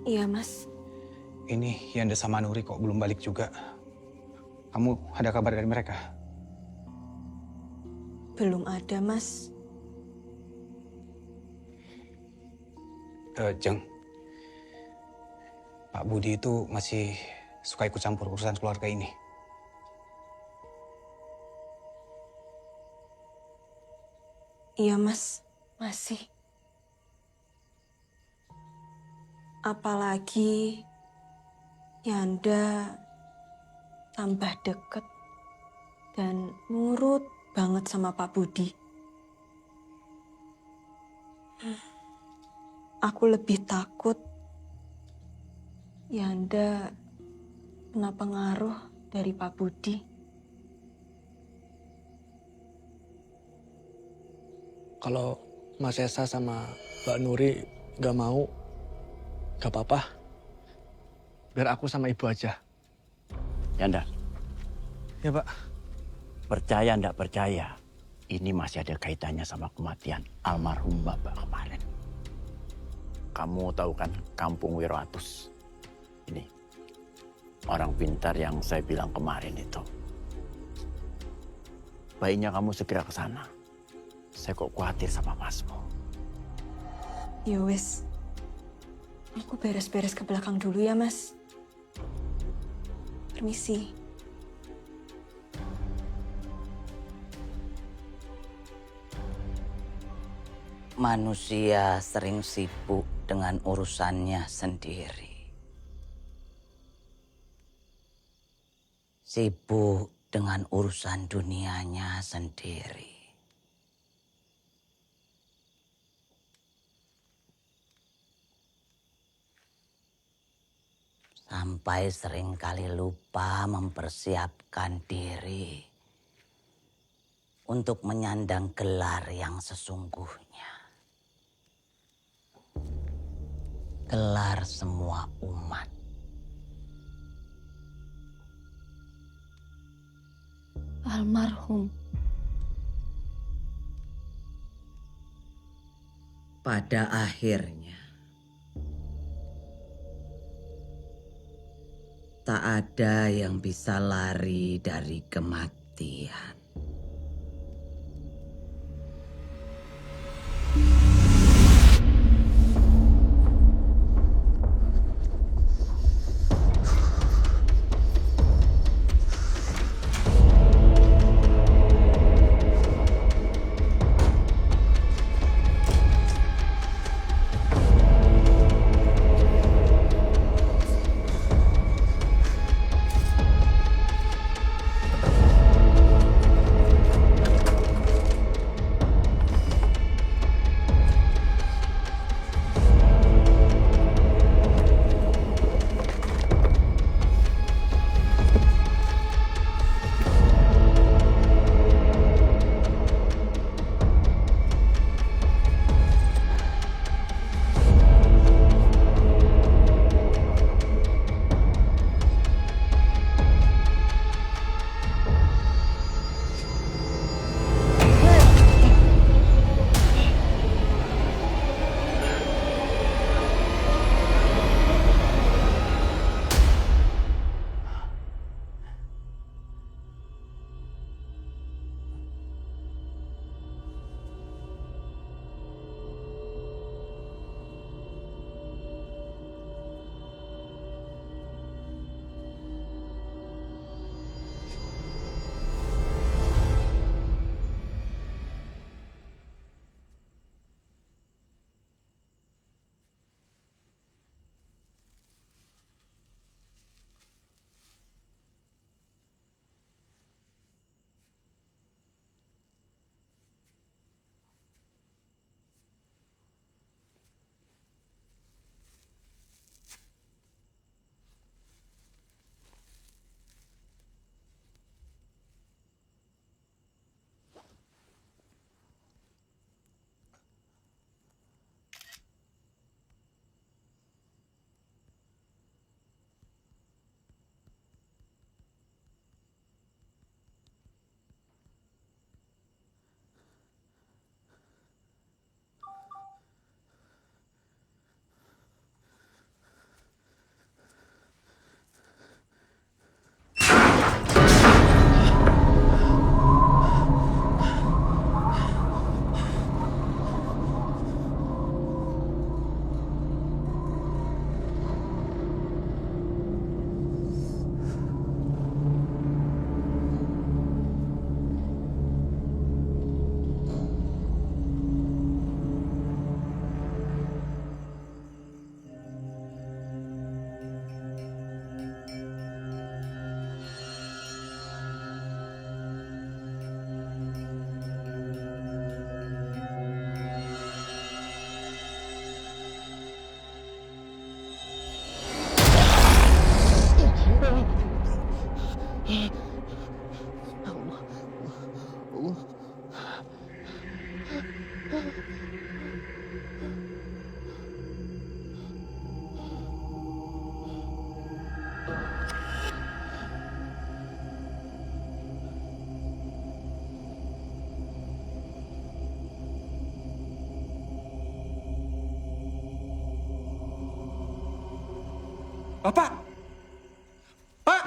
Iya, Mas. Ini Yanda sama Nuri kok belum balik juga. Kamu ada kabar dari mereka? Belum ada, Mas. Jeng. Pak Budi itu masih suka ikut campur urusan keluarga ini. Iya, Mas. Masih. Apalagi Yanda tambah deket dan nurut banget sama Pak Budi. Aku lebih takut Yanda kena pengaruh dari Pak Budi. Kalau Mas Esa sama Mbak Nuri gak mau, gak apa-apa. Biar aku sama ibu aja. Yanda. Ya, Pak. Percaya ndak percaya, ini masih ada kaitannya sama kematian almarhum Bapak kemarin. Kamu tahu kan Kampung Wiroatus? Ini orang pintar yang saya bilang kemarin itu. Baiknya kamu segera ke sana. Saya kok khawatir sama Masmu. Ya wes, aku beres-beres ke belakang dulu ya, Mas. Permisi. Manusia sering sibuk dengan urusannya sendiri. Sibuk dengan urusan dunianya sendiri. Sampai seringkali lupa mempersiapkan diri untuk menyandang gelar yang sesungguhnya. Gelar semua umat. Almarhum. Pada akhirnya, tak ada yang bisa lari dari kematian. Bapak! Pak!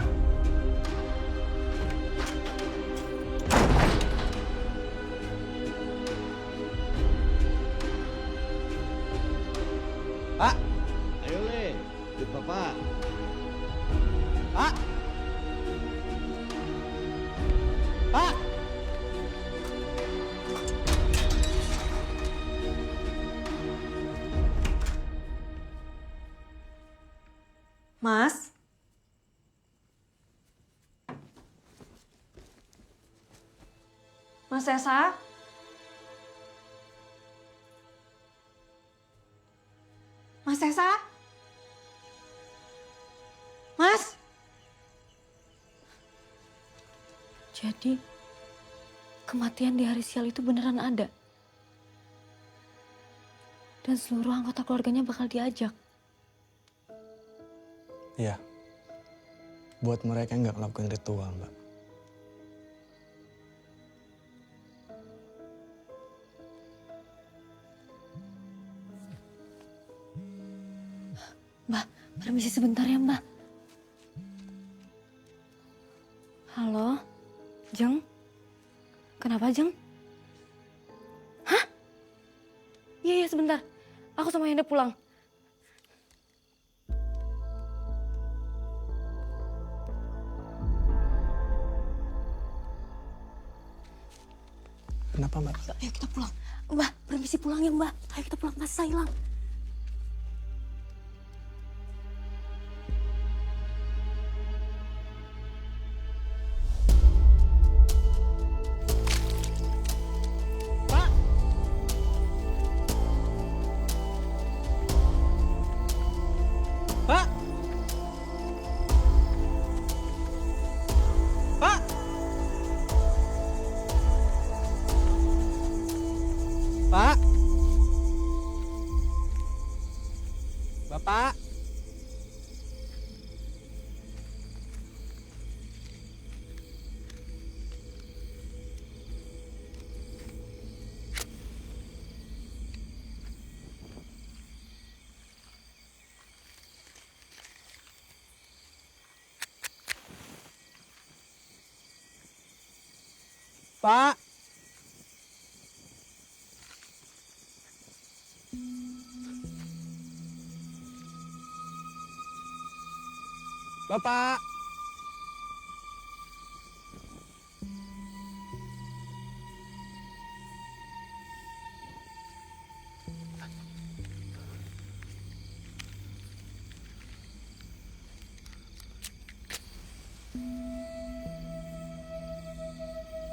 Pak! Ayo, Le. Ikut Bapak. Pak! Pak! Mas Esa? Mas Esa? Mas? Jadi, kematian di hari sial itu beneran ada. Dan seluruh anggota keluarganya bakal diajak. Iya. Buat mereka yang nggak ngelakuin ritual, Mbak. Mbak, permisi sebentar ya, Mbak. Halo, Jeng? Kenapa, Jeng? Hah? Iya, sebentar. Aku sama Yanda pulang. Kenapa, Mbak? Ayo kita pulang. Mbak, permisi pulang ya, Mbak. Ayo kita pulang, Mas Saya hilang. Pak! Pak! Pak! Bapak! Pak! Bapak!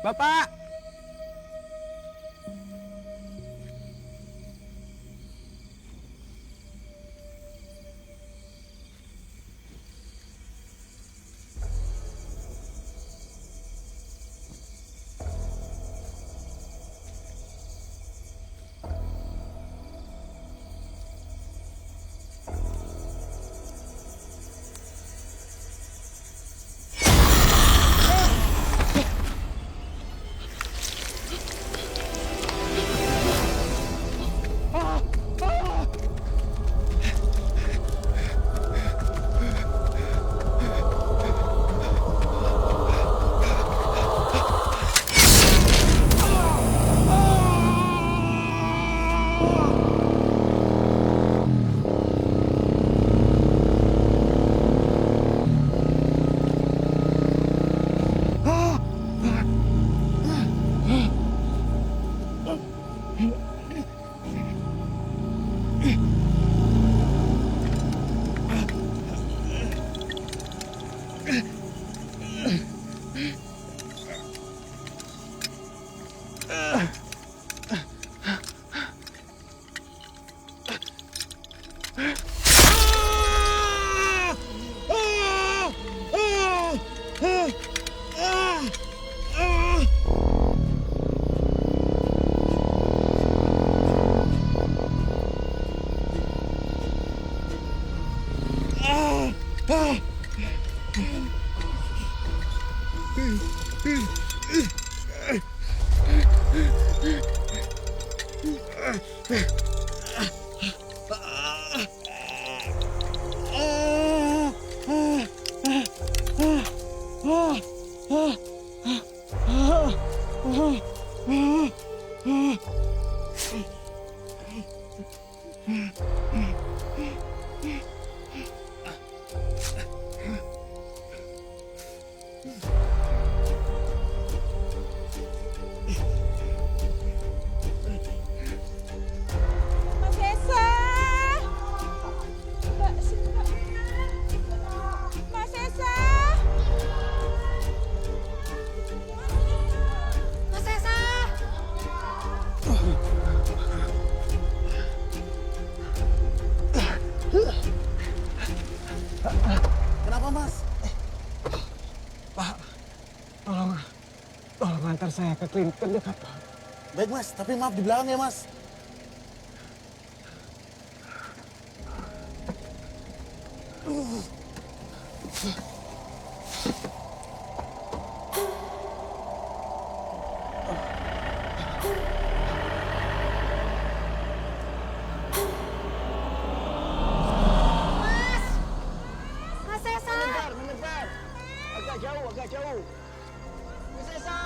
Bapak! Mas Esa! Mas Esa! Tolong antar saya ke klinik terdekat, Pak. Baik Mas, tapi maaf di belakang ya Mas. Mas Sesa. Menyebar. Agak jauh. Mas Sesa.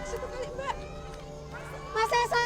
Satu kali, Mbak. Mas Sesa.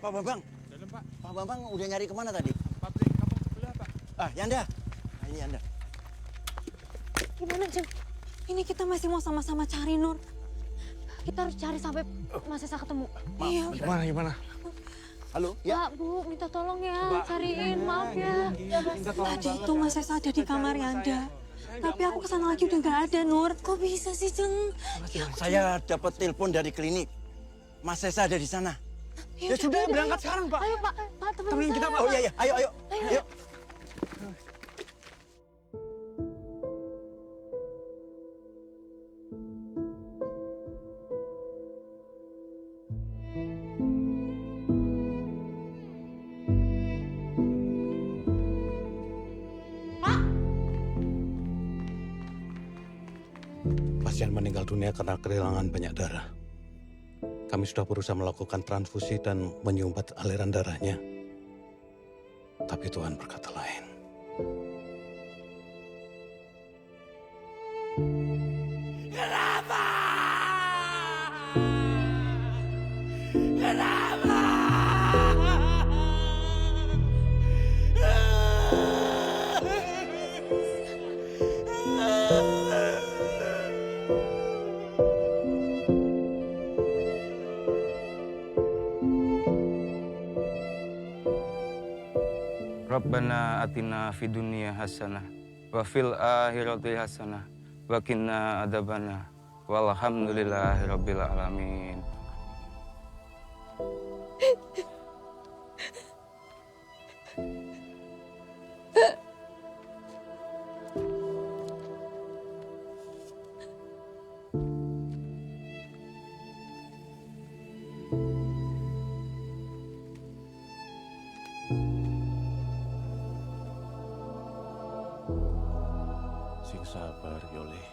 Pak Bambang. Dalam, Pak. Pak Bambang udah nyari kemana tadi? Pabrik kampung sebelah, Pak. Yanda. Nah, ini Yanda. Gimana, Jeng? Ini kita masih mau sama-sama cari Nur. Kita harus cari sampai Mas Sesa ketemu. Iya. Gimana? Halo, ya? Pak, Bu, minta tolong ya, cariin, maaf ya. Tadi itu Mas Sesa ada di kamar Yanda. Tapi aku kesana lagi udah nggak ada, Nur. Kok bisa sih, Jeng? Saya dapat telepon dari klinik. Mas Sesa ada di sana. Ya sudah, berangkat sekarang, Pak. Ayo, Pak, temenin Temenin kita, saya. Pak. Oh iya, ayo. Ayo. meninggal dunia karena kehilangan banyak darah. Kami sudah berusaha melakukan transfusi dan menyumbat aliran darahnya. Tapi Tuhan berkata lain. Kenapa? Kenapa? Rabbana atina fid dunya hasanah wa fil akhirati hasanah wa qina adzabana walhamdulillahi rabbil alamin. Sing sabar, Yoleh.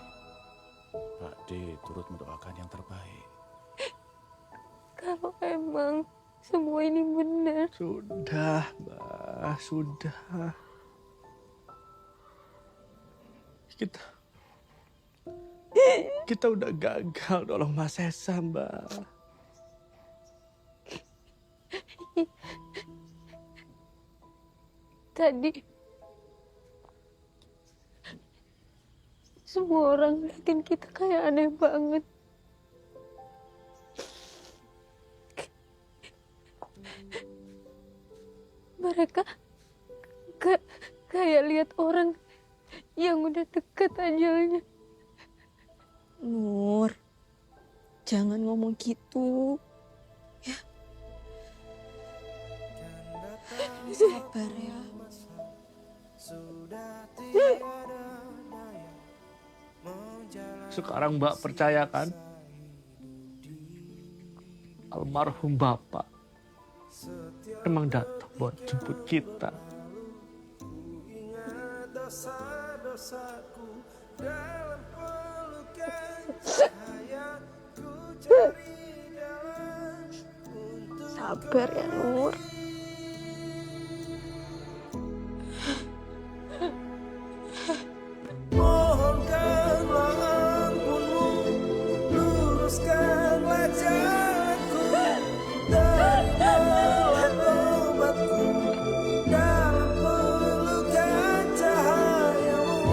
Pak D turut mendoakan yang terbaik. Kalau emang semua ini benar. Sudah, Mbak, sudah. Kita udah gagal nolong Mas Esa, Mbak. Tadi semua orang ngeliatin kita kayak aneh banget. Mereka kayak lihat orang yang udah deket ajalnya. Nur, jangan ngomong gitu. Ya. Sabar ya. Sekarang Mbak percayakan almarhum Bapak emang datang buat jemput kita. Sabar ya Nur. Mohonkanlah ampunmu, luruskanlah jalanku, terimalah tobatku dalam pelukan cahayamu.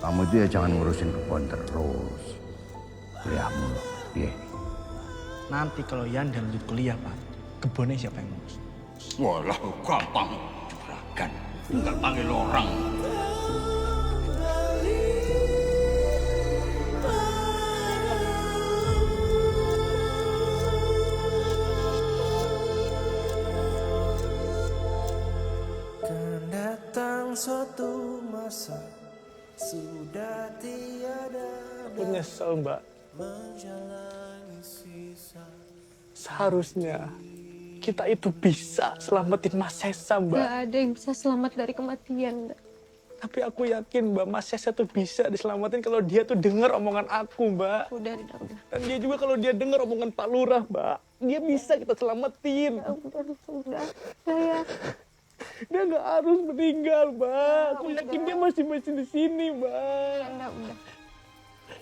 Kamu itu ya jangan ngurusin kebun terus. Kuliah mulu, piye? Nanti kalau Yanda lanjut kuliah, Pak, kebunnya siapa yang ngurus? Walah, gampang. Juragan, tinggal panggil orang. Kan datang suatu masa sudah tiada Aku nyesel, Mbak. menjalani sisa. Seharusnya kita itu bisa selamatin Mas Esa, Mbak. Gak ada yang bisa selamat dari kematian. Mbak. Tapi aku yakin Mbak, Mas Esa tuh bisa diselamatin kalau dia tuh dengar omongan aku, Mbak. Udah. Dan dia juga kalau dia dengar omongan Pak Lurah, Mbak, dia bisa kita selamatin. Udah. Saya. Dia nggak harus meninggal, Mbak. Aku yakin dia masih di sini, Mbak. Udah.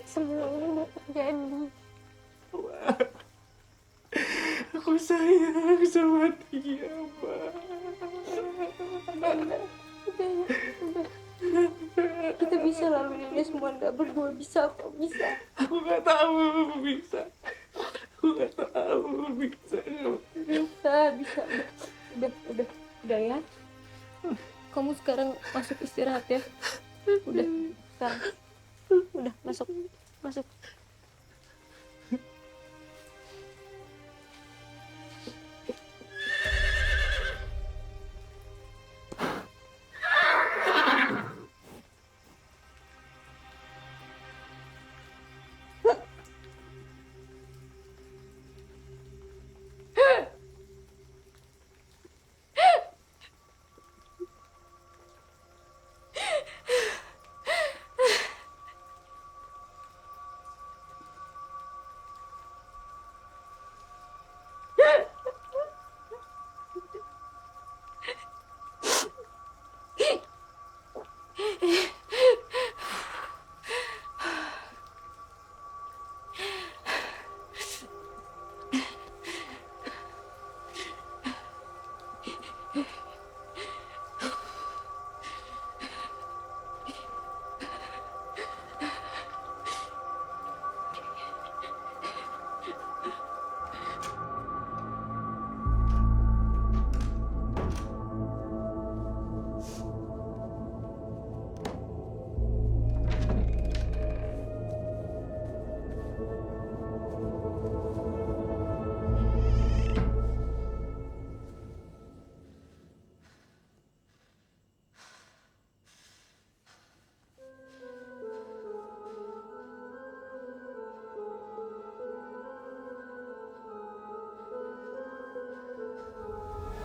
Semua ini udah terjadi. Aku sayang sama dia, Mbak. Udah. Kita bisa laluin ini semua, nggak berdua bisa kok, bisa. Aku nggak tahu bisa. Aku nggak tahu bisa. Bisa. Udah ya. Kamu sekarang masuk istirahat ya. Udah, sekarang. Udah, masuk.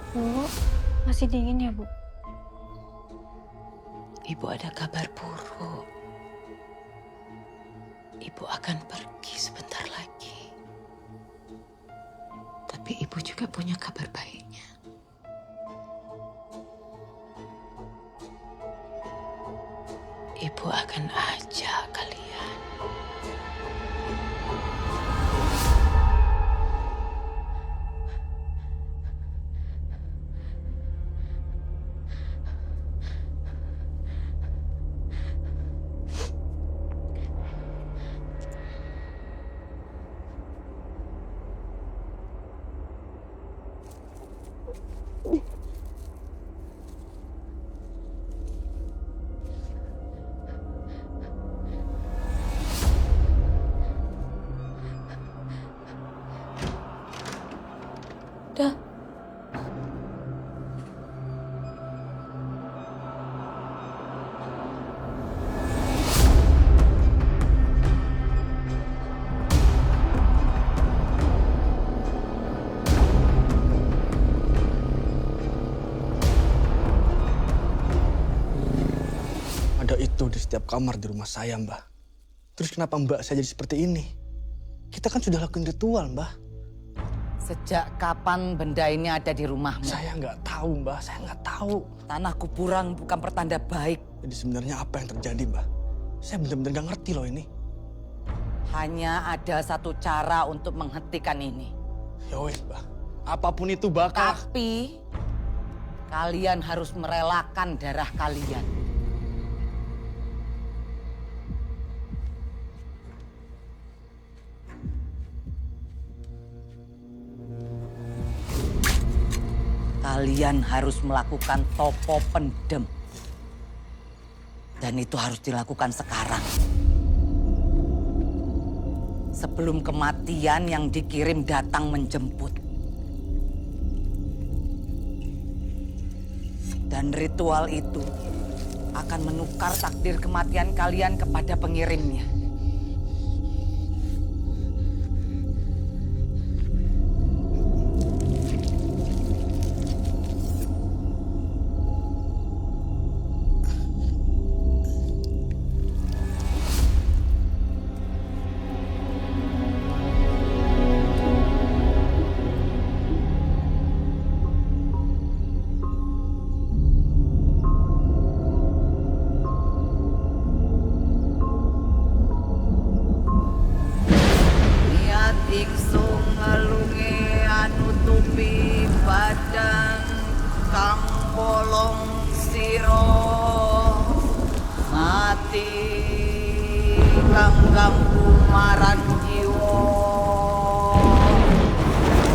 Bu, masih dingin ya, Bu? Ibu ada kabar buruk. Ibu akan pergi sebentar lagi. Tapi ibu juga punya kabar baiknya. Ibu akan ajak kalian. Dah. Ada itu di setiap kamar di rumah saya, Mbah. Terus kenapa Mbak saya jadi seperti ini? Kita kan sudah lakuin ritual, Mbah. Sejak kapan benda ini ada di rumahmu? Saya nggak tahu, Mbah. Saya nggak tahu. Tanah kuburan bukan pertanda baik. Jadi sebenarnya apa yang terjadi, Mbah? Saya benar-benar nggak ngerti loh ini. Hanya ada satu cara untuk menghentikan ini. Ya wes, Mbah. Apapun itu bakal... Tapi kalian harus merelakan darah kalian. Kalian harus melakukan topo pendem. Dan itu harus dilakukan sekarang. Sebelum kematian yang dikirim datang menjemput. Dan ritual itu akan menukar takdir kematian kalian kepada pengirimnya.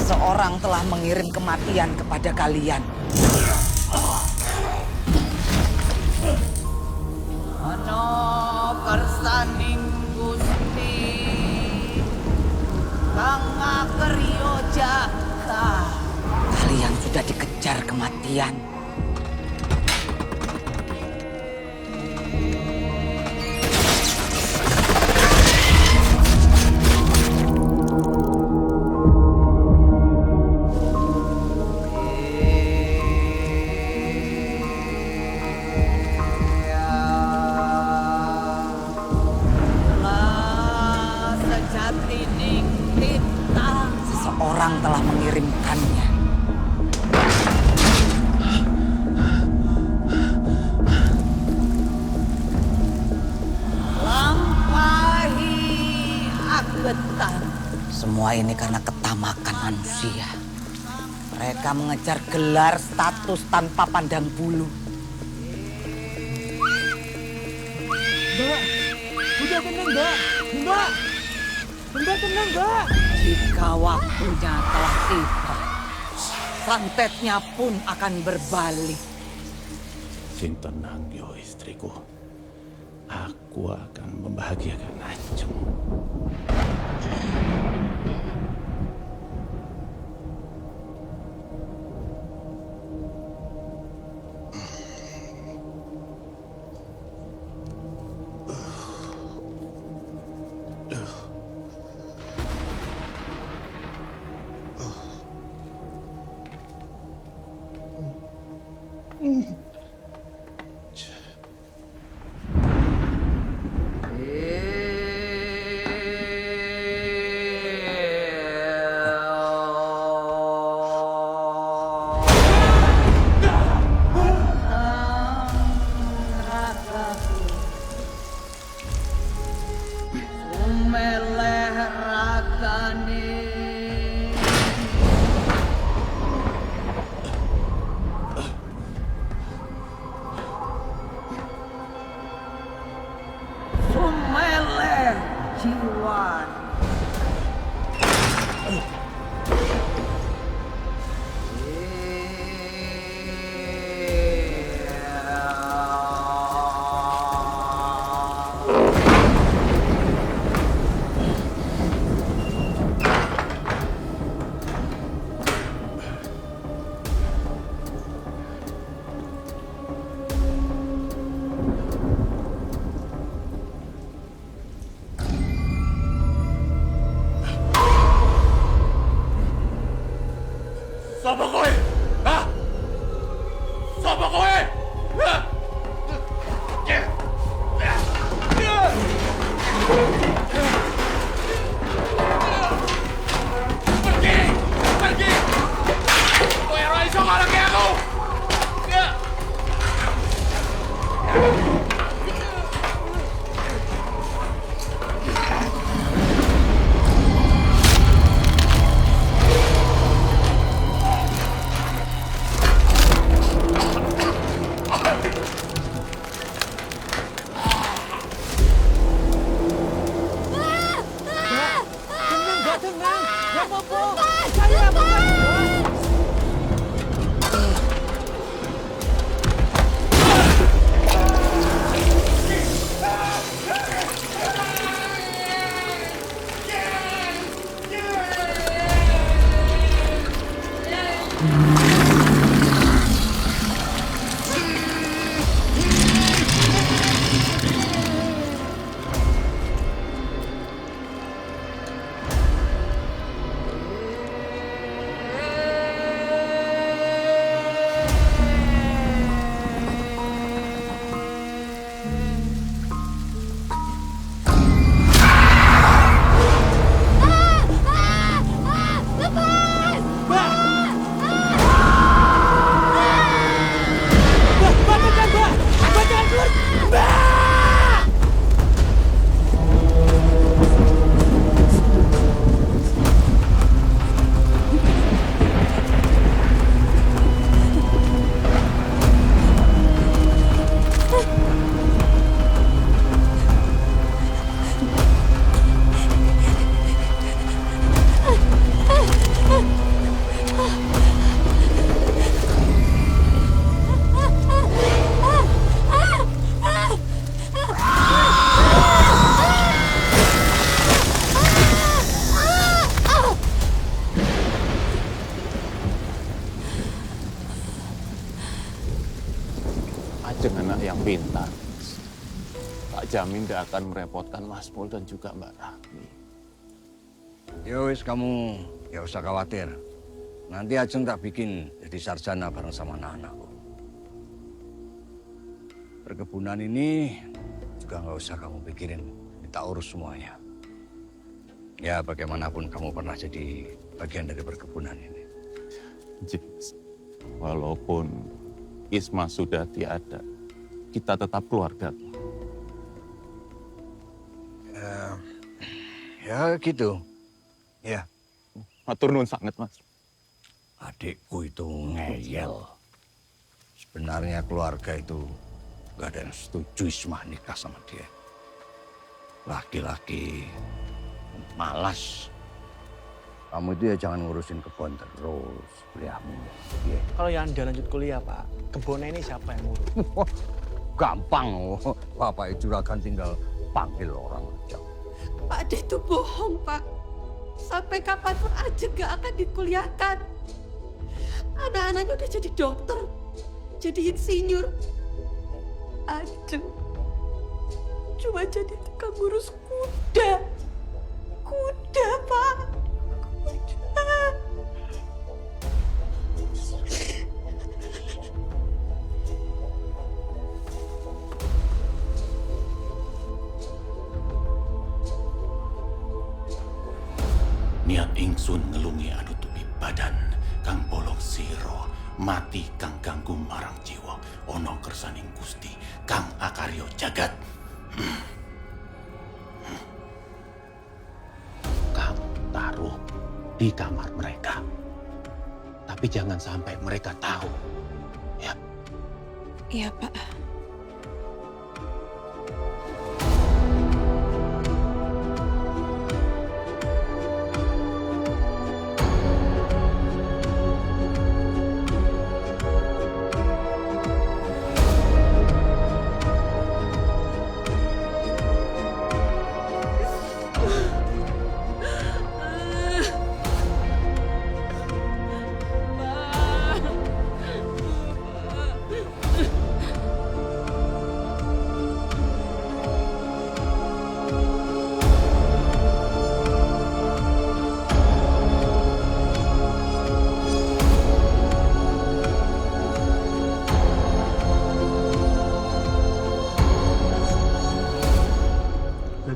Seorang telah mengirim kematian kepada kalian. Ono kersaning Gusti kang ngakeryo jaga. Kalian sudah dikejar kematian. Seseorang telah mengirimkannya. Lampahi agetan. Semua ini karena ketamakan manusia. Mereka mengejar gelar status tanpa pandang bulu. Mbak, udah tenang, Mbak. Mbak, Mbak tenang, Mbak. Jika waktunya telah tiba, santetnya pun akan berbalik. Sing tenang yo istriku. Aku akan membahagiakan Ajeng. lawan. Sapa kowe? Hah? Sapa kowe? Hah? Pergi! Pergi! Kowe ora iso ngalahke aku! Ajeng anak yang pintar. Tak jamin gak akan merepotkan Mas Mul dan juga Mbak Rahmi. Ya wis, kamu ya usah khawatir. Nanti Ajeng tak bikin jadi sarjana bareng sama anak-anakku. Perkebunan ini juga nggak usah kamu pikirin, kita urus semuanya. Ya bagaimanapun kamu pernah jadi bagian dari perkebunan ini. Walaupun Isma sudah tiada, kita tetap keluarga. Ya gitu. Ya. Matur nuwun sangat, Mas. Adikku itu ngeyel. Sebenarnya keluarga itu gak ada yang setuju Isma nikah sama dia. Laki-laki malas. Kamu itu ya jangan ngurusin kebun terus, kuliahmu. Ya. Kalau Yanda lanjut kuliah, Pak, kebunnya ini siapa yang ngurus? Gampang, Bapak Juragan tinggal panggil orang aja. Pak De itu bohong, Pak. Sampai kapanpun Ajeng gak akan dikuliahkan. Anak-anaknya udah jadi dokter, jadi insinyur. Ajeng cuma jadi tukang ngurus kuda. Kuda, Pak. Kuda. Niat ingsun ngelungi anu tupi badan kang bolong siro, mati kang ganggu marang jiwa, ono kersaning Gusti kang akaryo jagat. Kamu taruh di kamar mereka, tapi jangan sampai mereka tahu, ya. Iya, Pak.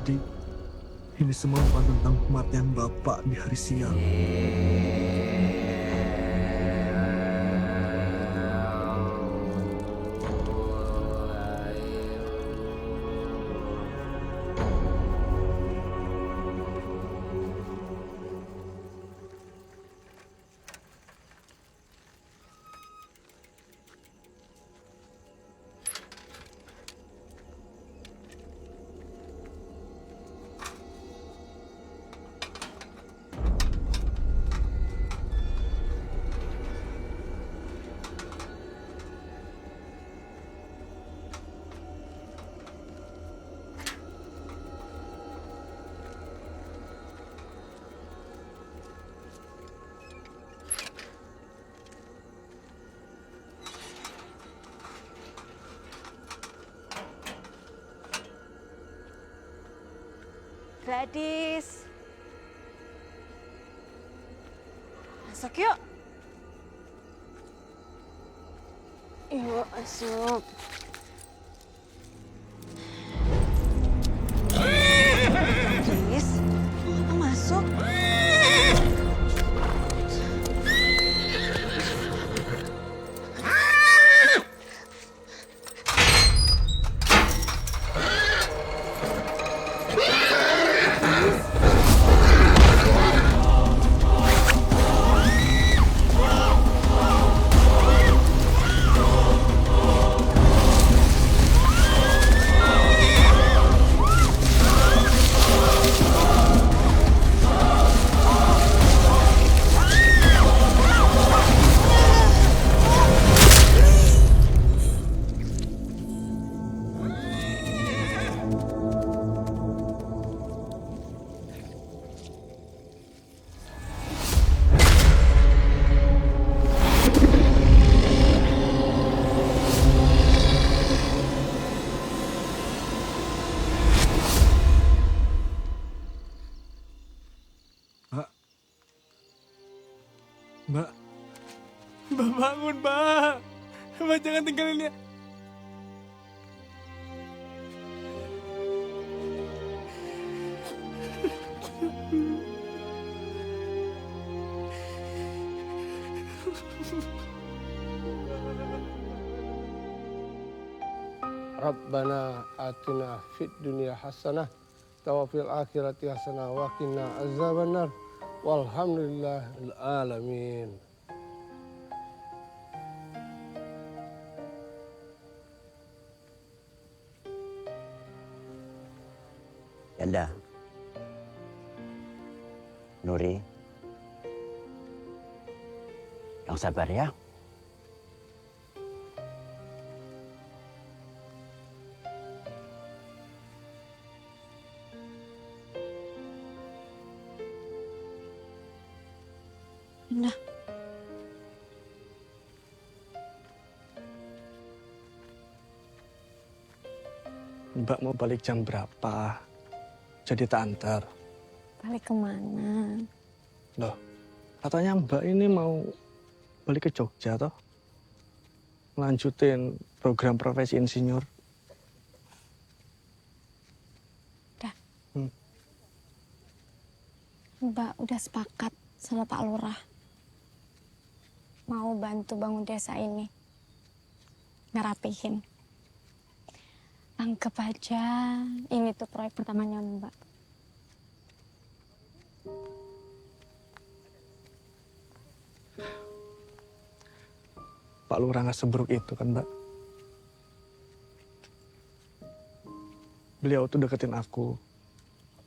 Jadi, ini semua bukan tentang kematian Bapak di hari siang. Gladys. Masuk yuk. Yuk, masuk. Gladys, mau masuk? Mbak. Mbak bangun, Mbak. Mbak jangan tinggalin dia. Rabbana atina fid dunya hasanah wa fil akhirati hasanah wa qina azabannar. Walhamdulillahil alamin. Yanda, Nuri, yang sabar ya. Indah. Mbak mau balik jam berapa? Jadi tak antar. Balik kemana? Loh, katanya Mbak ini mau balik ke Jogja toh? Lanjutin program profesi insinyur. Udah. Mbak udah sepakat sama Pak Lurah. Mau bantu bangun desa ini. Ngerapihin. Anggap aja ini tuh proyek pertamanya Mbak. Pak Lurah nggak seburuk itu kan, Mbak? Beliau tuh deketin aku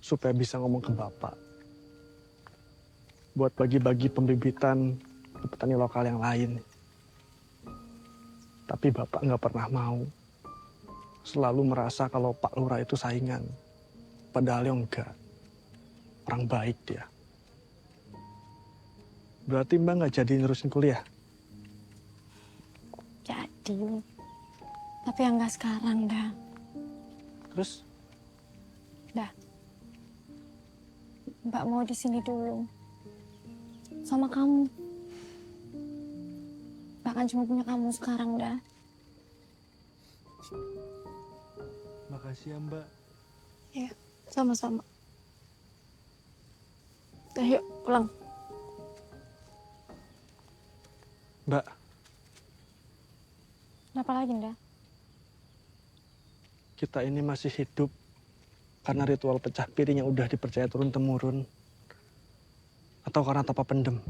supaya bisa ngomong ke Bapak. Buat bagi-bagi pembibitan ke petani lokal yang lain. Tapi Bapak nggak pernah mau. Selalu merasa kalau Pak Lurah itu saingan. Padahal yang enggak. Orang baik dia. Berarti Mbak nggak jadi nerusin kuliah? Jadi. Tapi yang nggak sekarang dah. Terus? Dah. Mbak mau di sini dulu. Sama kamu. Bahkan cuma punya kamu sekarang dah. Makasih ya Mbak. Ya. Sama-sama. Yuk, pulang. Mbak, Kenapa lagi, Nda? kita ini masih hidup karena ritual pecah piring yang udah dipercaya turun-temurun. Atau karena tapa pendem.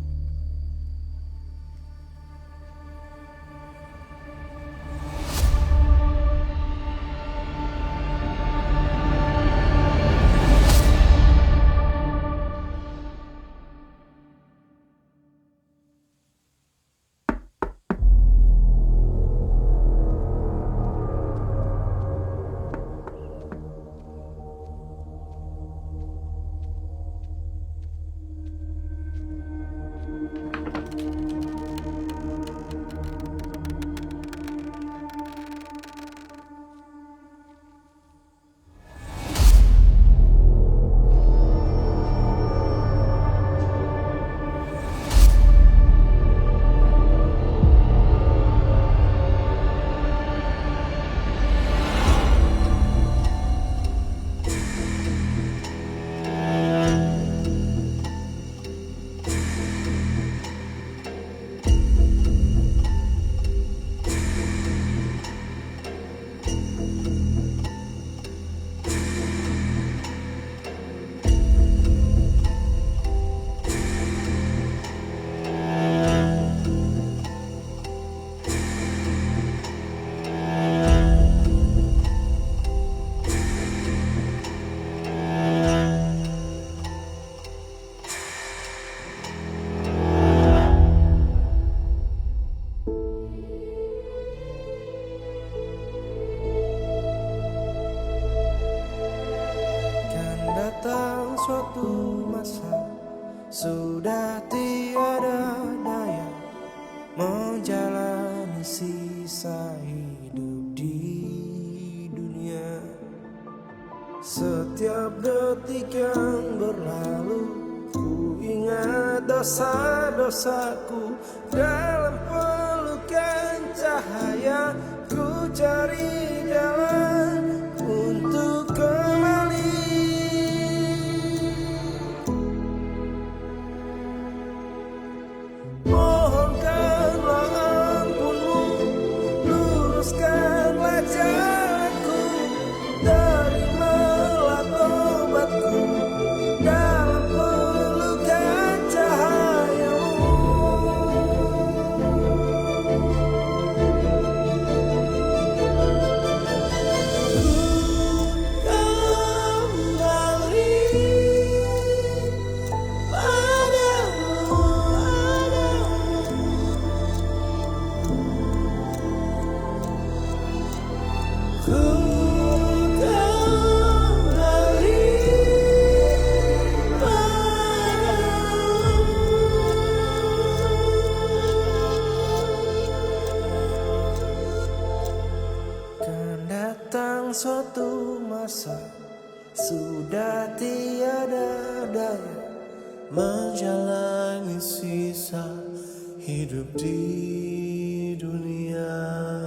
Datang suatu masa sudah tiada daya menjalani sisa hidup di dunia. Setiap detik yang berlalu ku ingat dosa-dosaku. Dalam pelukan cahaya ku cari jalan untuk kembali. Mohonkanlah ampunmu, luruskanlah jalanku, terimalah tobatku dalam pelukan cahayamu. Datang suatu masa sudah tiada daya menjalani sisa hidup di dunia.